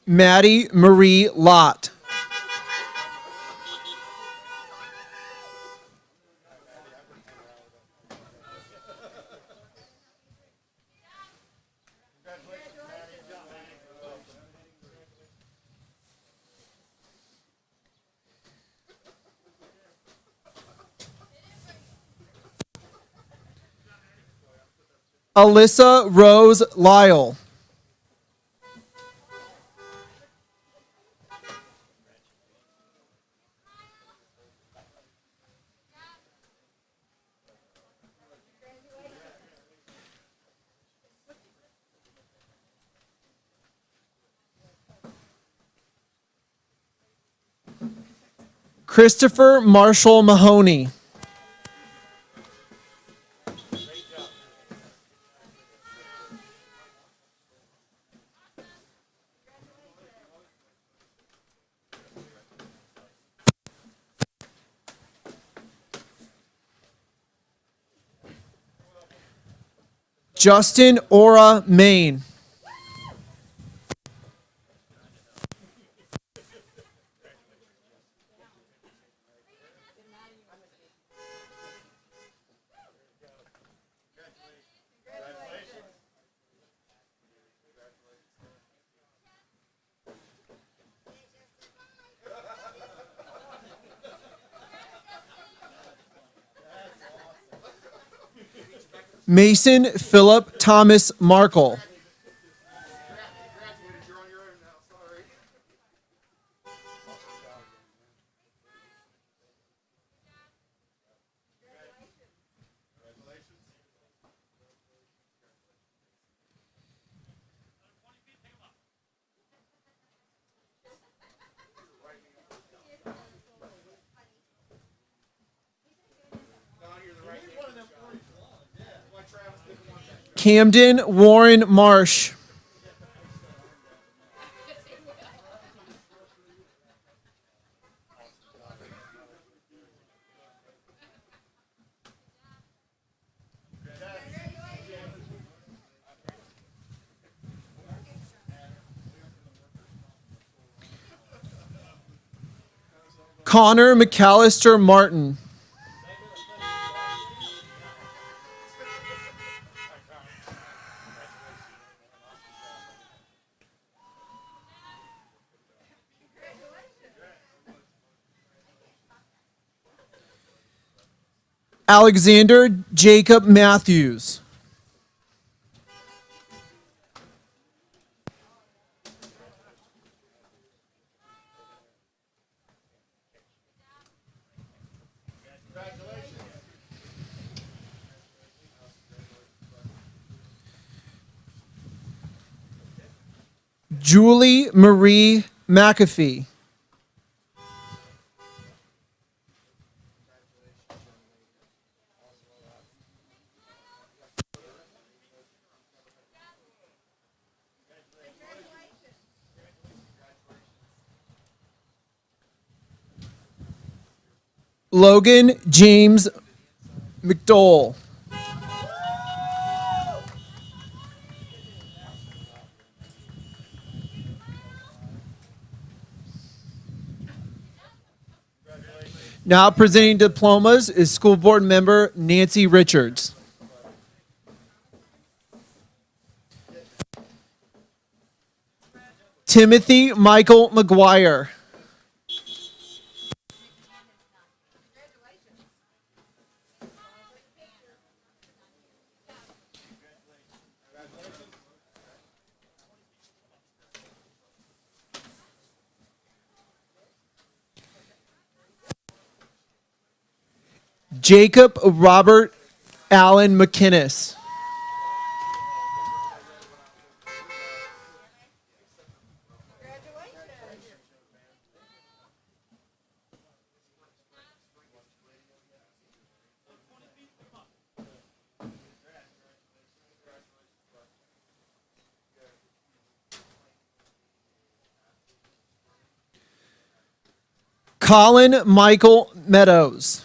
Maddie Marie Lott. Alyssa Rose Lyle. Christopher Marshall Mahoney. Justin Ora Main. Mason Philip Thomas Markle. Camden Warren Marsh. Connor McAllister Martin. Alexander Jacob Matthews. Julie Marie McAfee. Logan James McDowell. Now presenting diplomas is school board member Nancy Richards. Timothy Michael McGuire. Jacob Robert Allen McInnes. Colin Michael Meadows.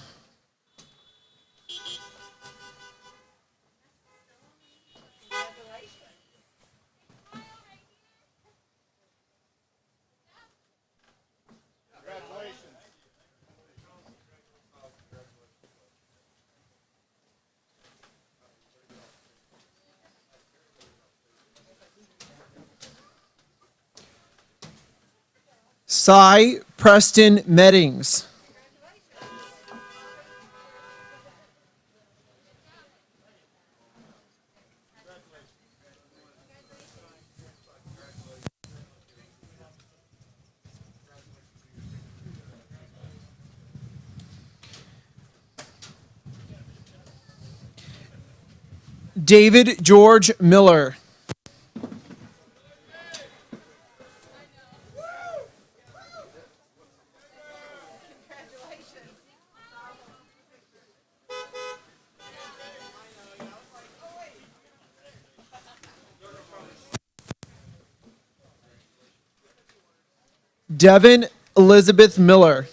Cy Preston Meddings. David George Miller. Devin Elizabeth Miller.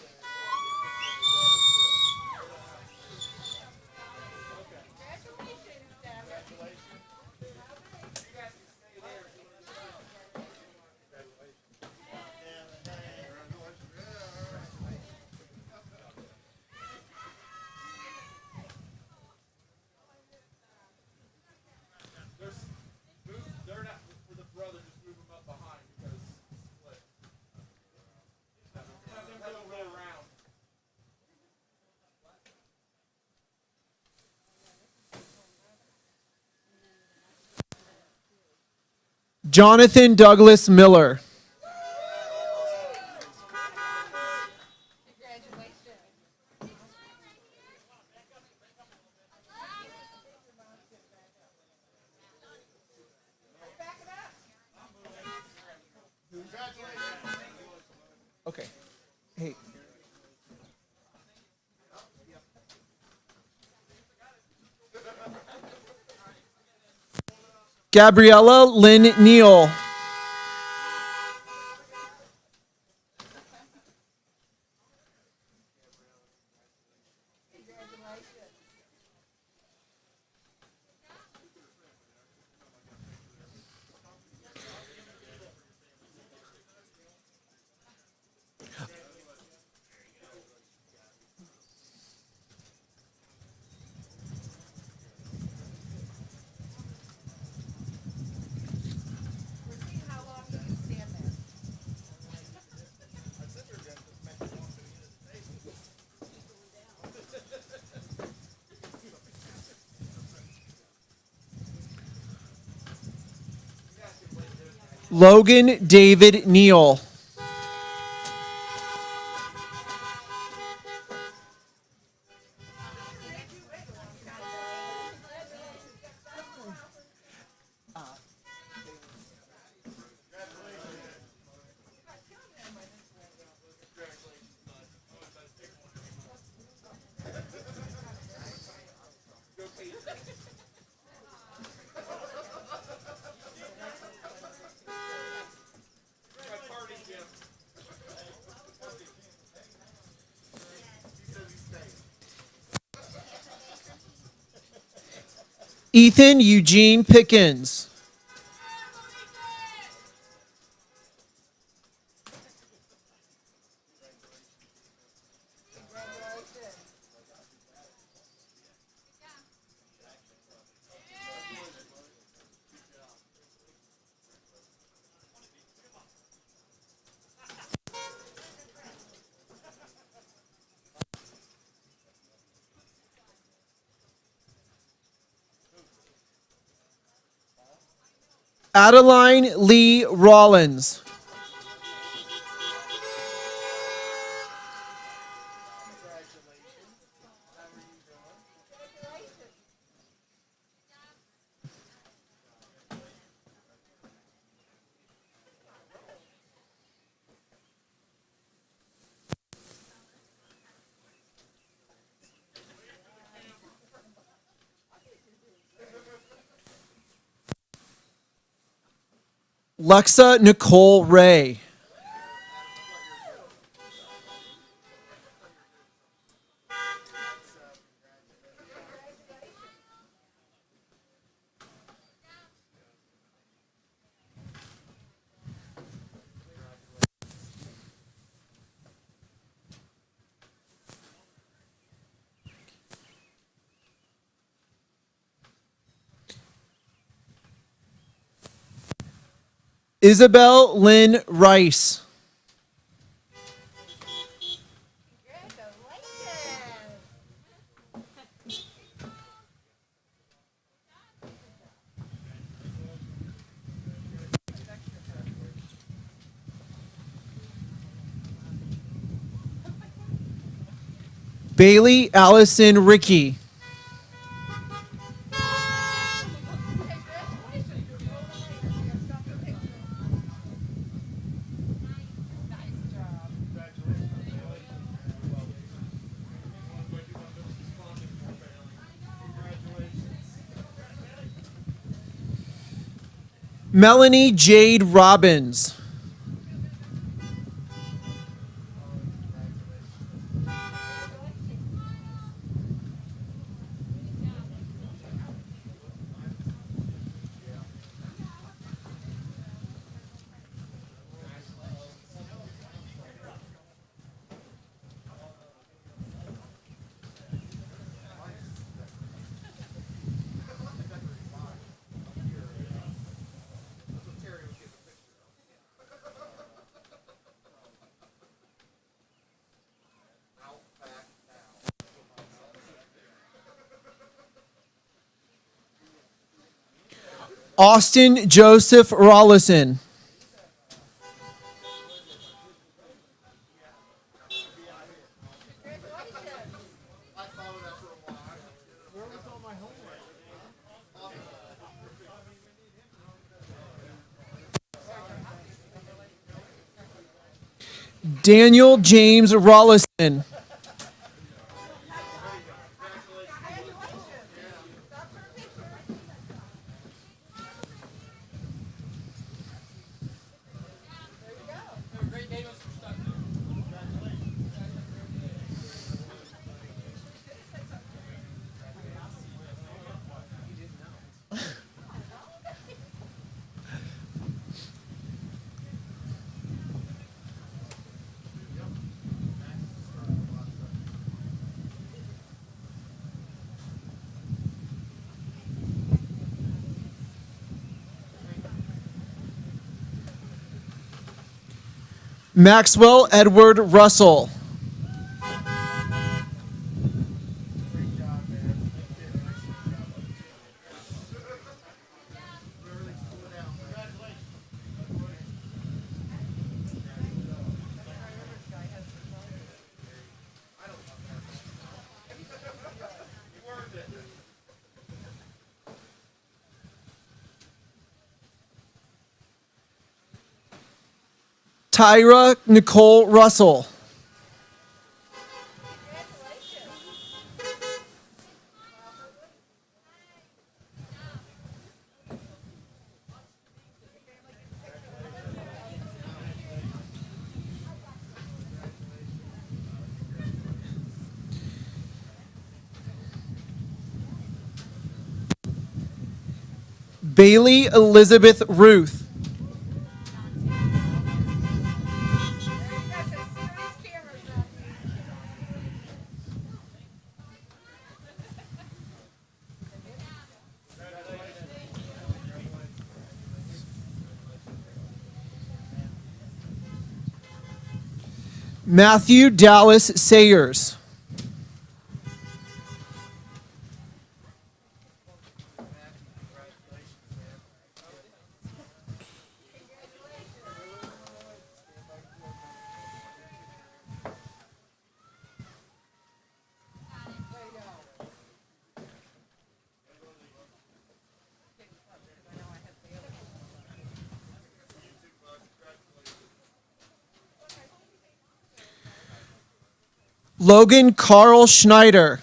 Jonathan Douglas Miller. Okay. Hey. Gabriella Lynn Neal. Logan David Neal. Ethan Eugene Pickens. Adeline Lee Rollins. Lexa Nicole Ray. Isabel Lynn Rice. Bailey Allison Rickey. Melanie Jade Robbins. Austin Joseph Rollison. Daniel James Rollison. Maxwell Edward Russell. Tyra Nicole Russell. Bailey Elizabeth Ruth. Matthew Dallas Sayers. Logan Carl Schneider.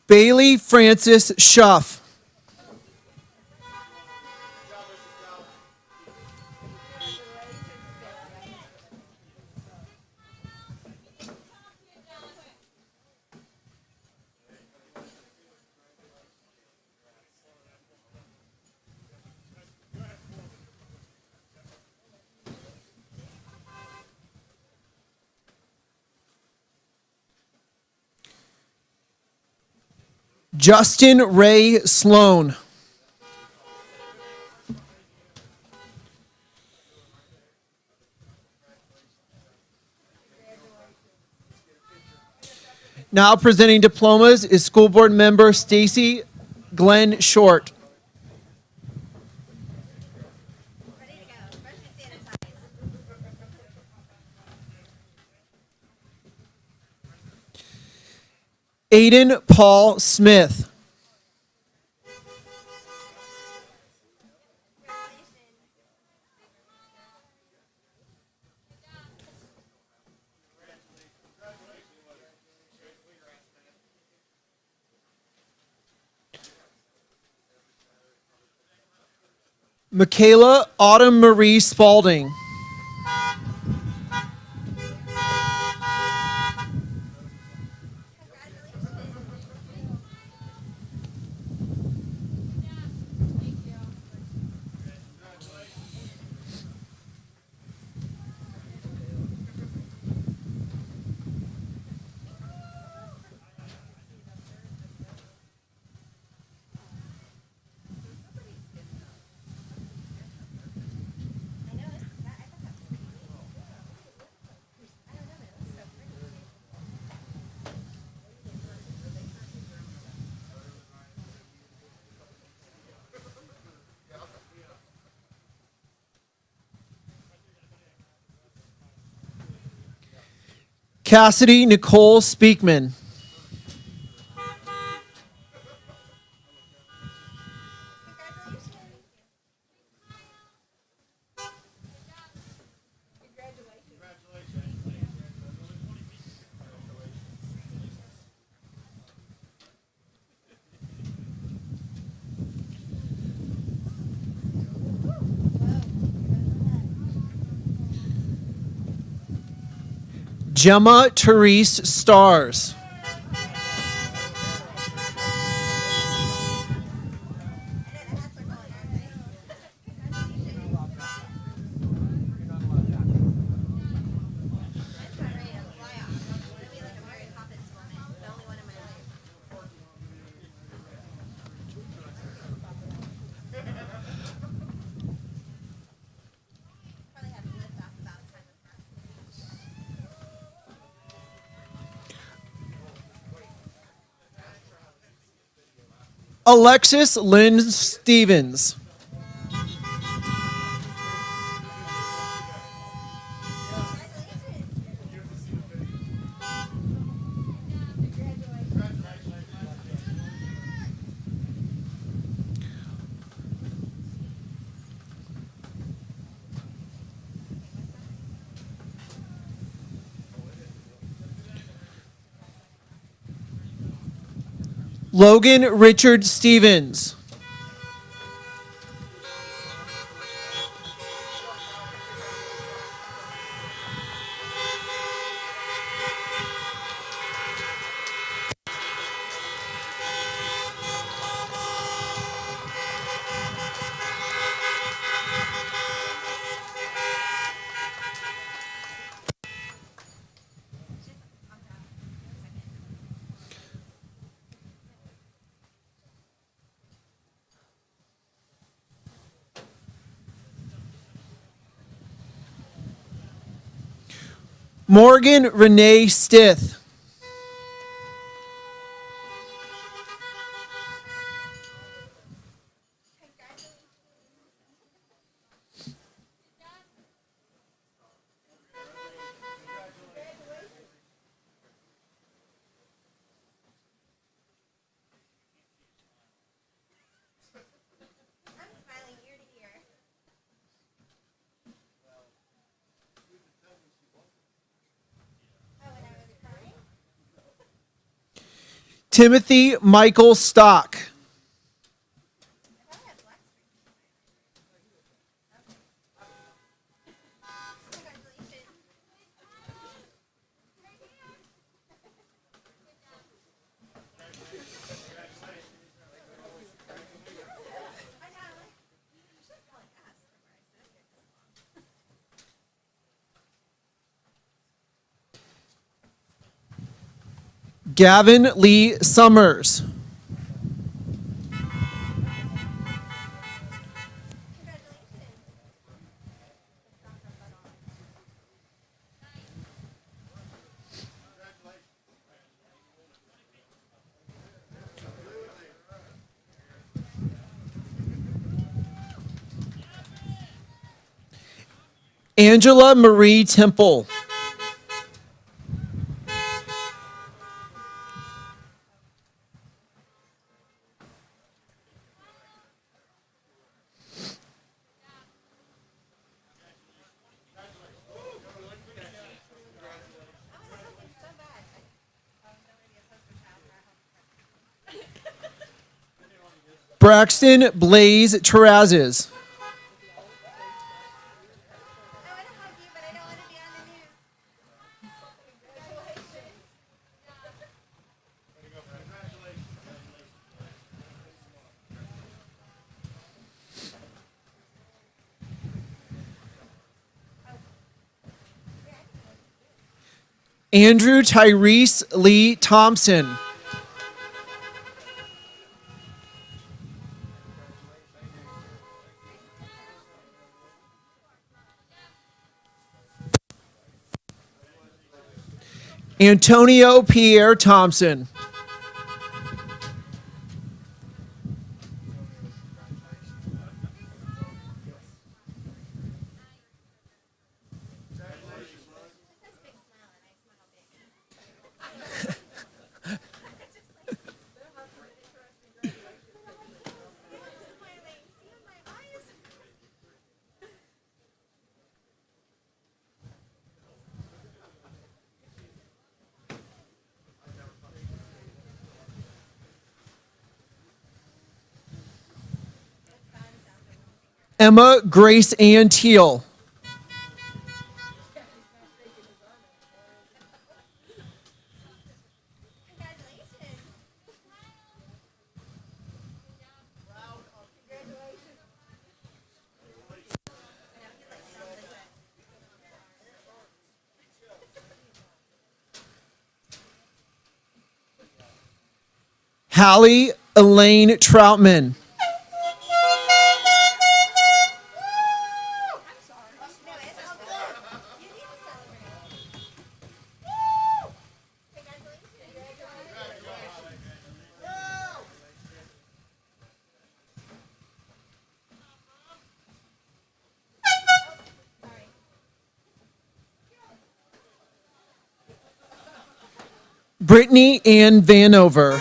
Bailey Francis Schuff. Justin Ray Sloan. Now presenting diplomas is school board member Stacy Glenn Short. Aiden Paul Smith. Michaela Autumn Marie Spalding. Cassidy Nicole Speakman. Gemma Therese Stars. Alexis Lynn Stevens. Logan Richard Stevens. Morgan Renee Stith. Timothy Michael Stock. Gavin Lee Summers. Angela Marie Temple. Braxton Blaze Terrazes. Andrew Tyrese Lee Thompson. Antonio Pierre Thompson. Emma Grace Ann Teal. Hallie Elaine Troutman. Brittany Ann Vanover.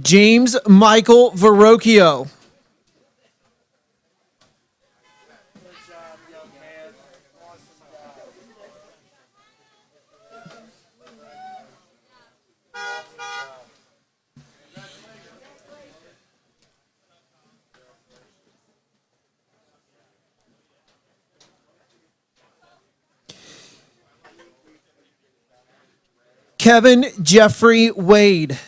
James Michael Verrocchio. Kevin Jeffrey Wade.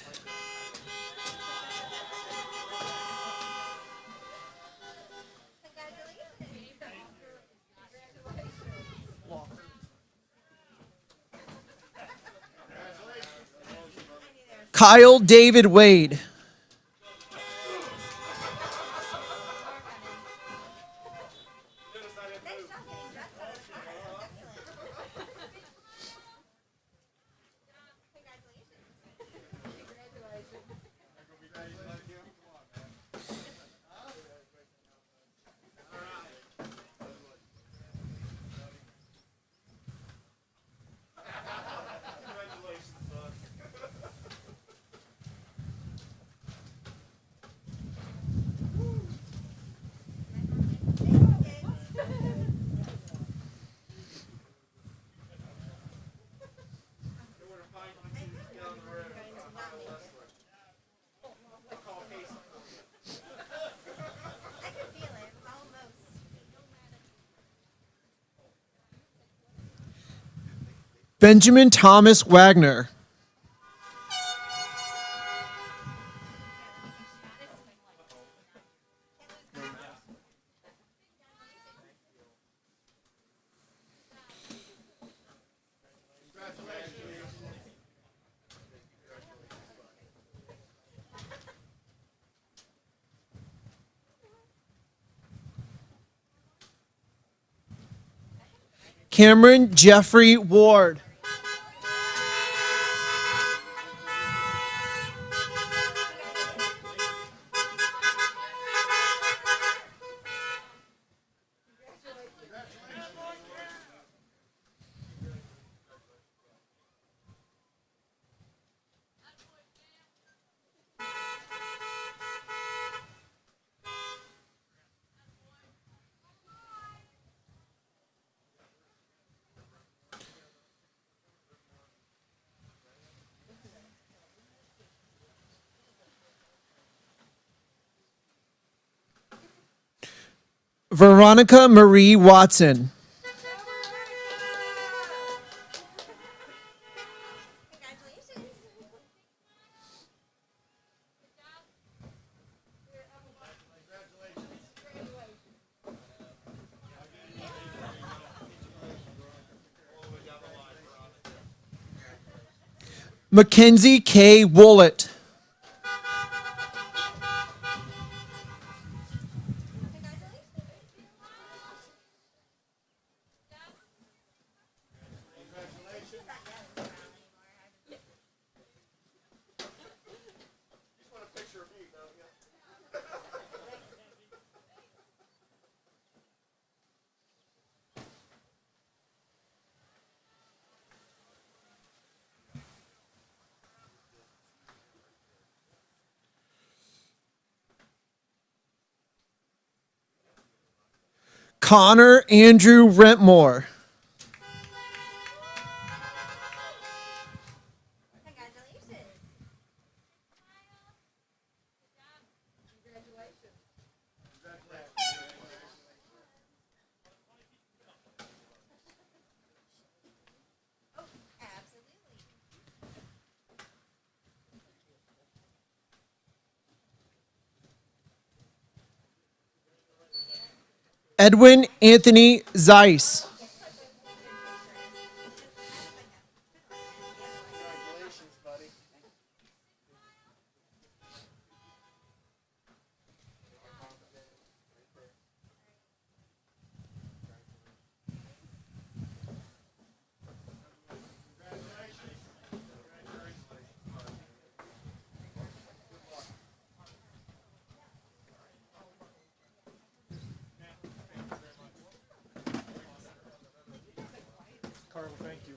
Kyle David Wade. Benjamin Thomas Wagner. Cameron Jeffrey Ward. Veronica Marie Watson. Mackenzie K. Woolett. Connor Andrew Rentmore. Edwin Anthony Zeiss. Carl, thank you.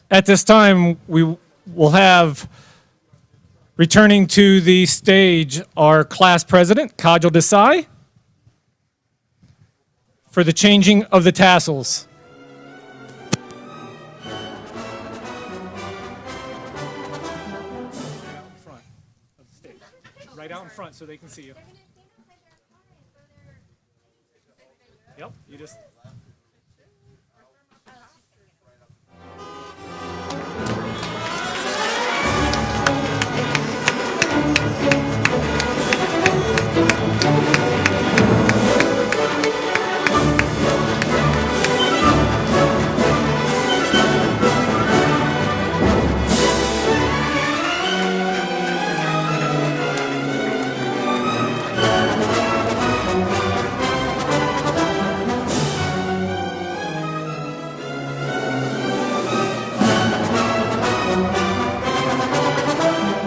At this time, we will have returning to the stage our class president, Kajal Desai, for the changing of the tassels. Right out in front so they can see you. Yep, you just...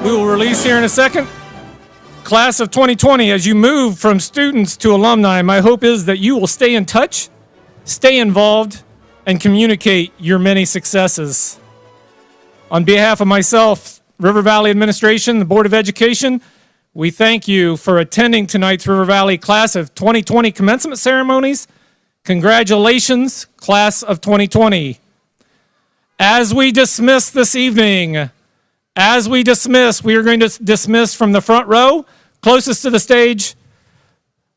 We will release here in a second. Class of 2020, as you move from students to alumni, my hope is that you will stay in touch, stay involved, and communicate your many successes. On behalf of myself, River Valley Administration, the Board of Education, we thank you for attending tonight's River Valley Class of 2020 commencement ceremonies. Congratulations, Class of 2020. As we dismiss this evening, we are going to dismiss from the front row, closest to the stage,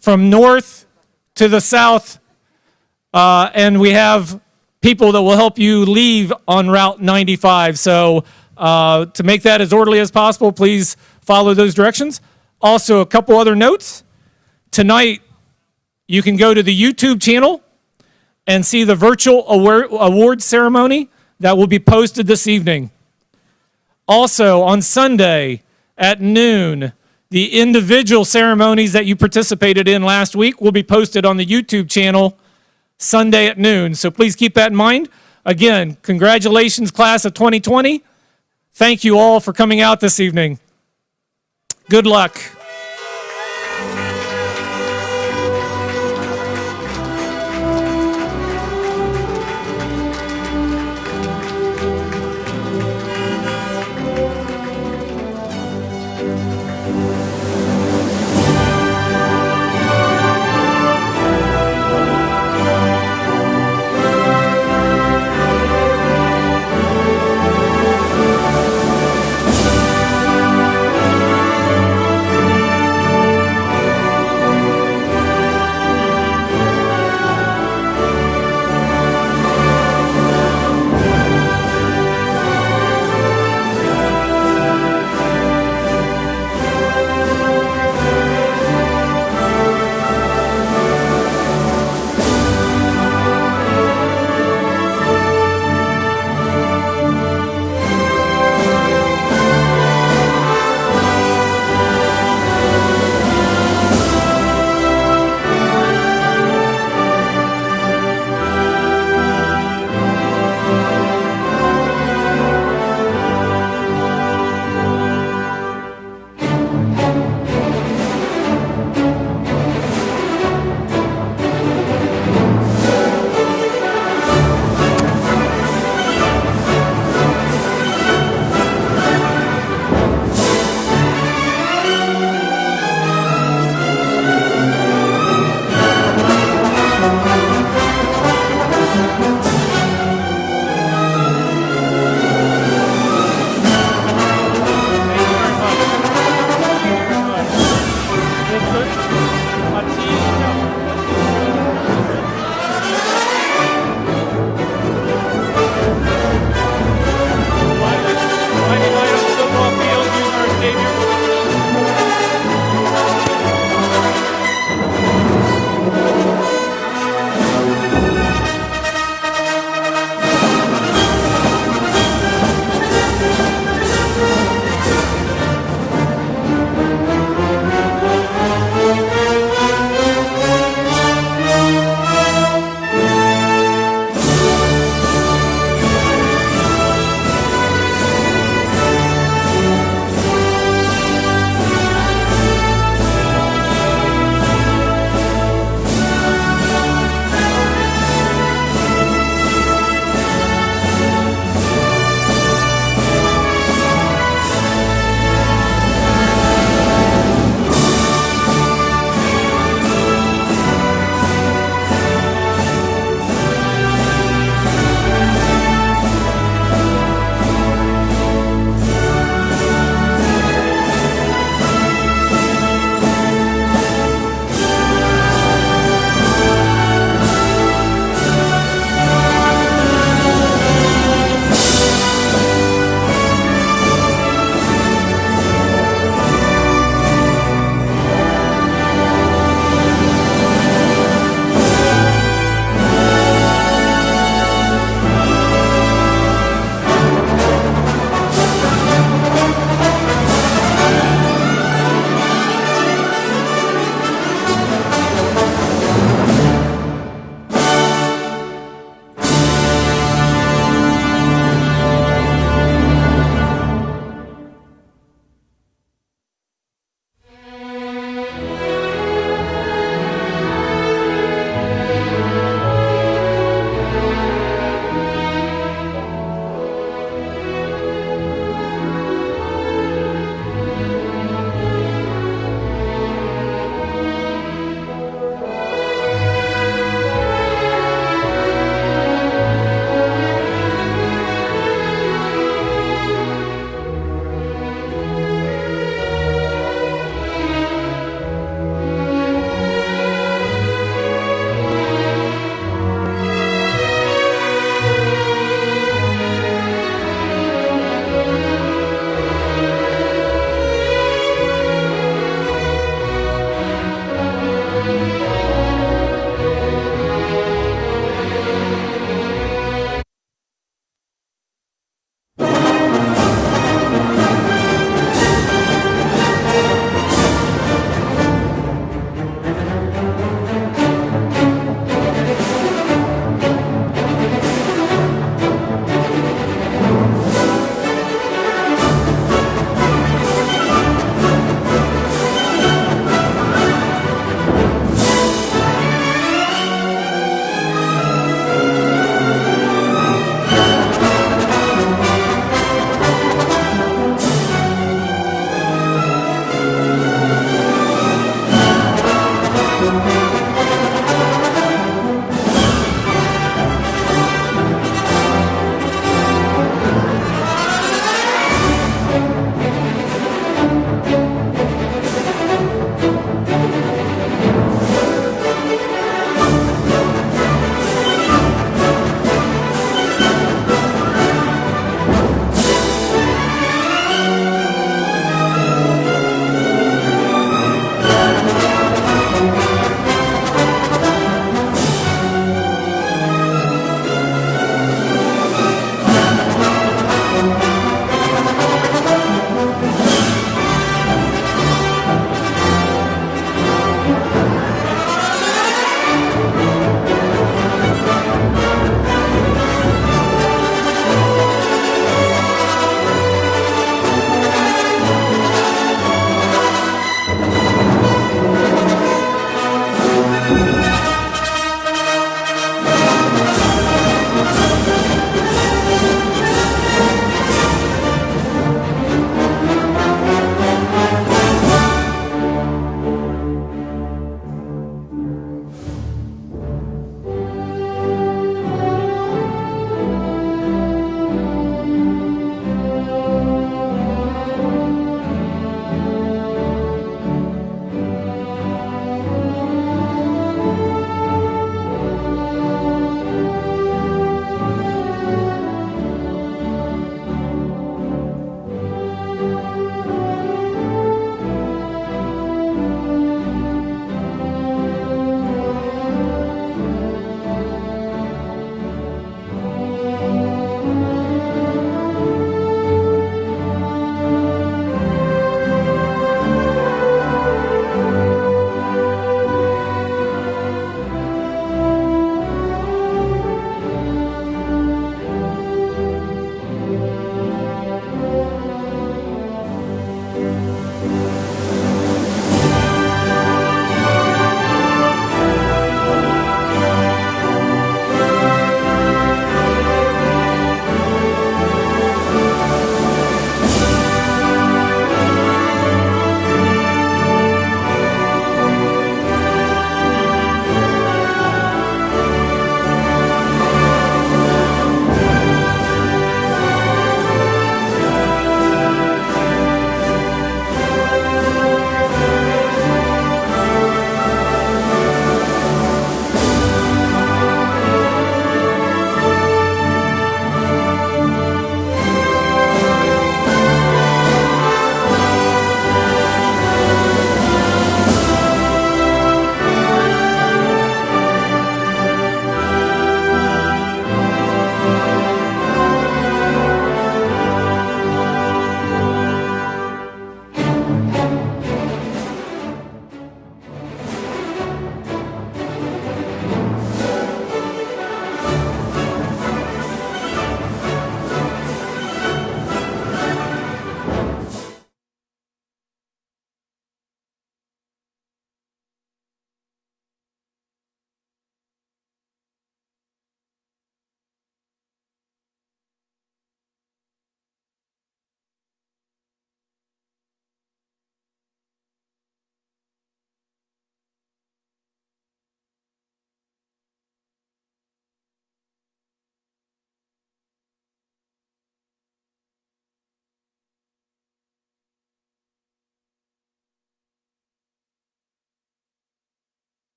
from north to the south, and we have people that will help you leave on Route 95. So to make that as orderly as possible, please follow those directions. Also, a couple other notes. Tonight, you can go to the YouTube channel and see the virtual award ceremony that will be posted this evening. Also, on Sunday at noon, the individual ceremonies that you participated in last week will be posted on the YouTube channel Sunday at noon. So please keep that in mind. Again, congratulations, class of 2020. Thank you all for coming out this evening. Good luck.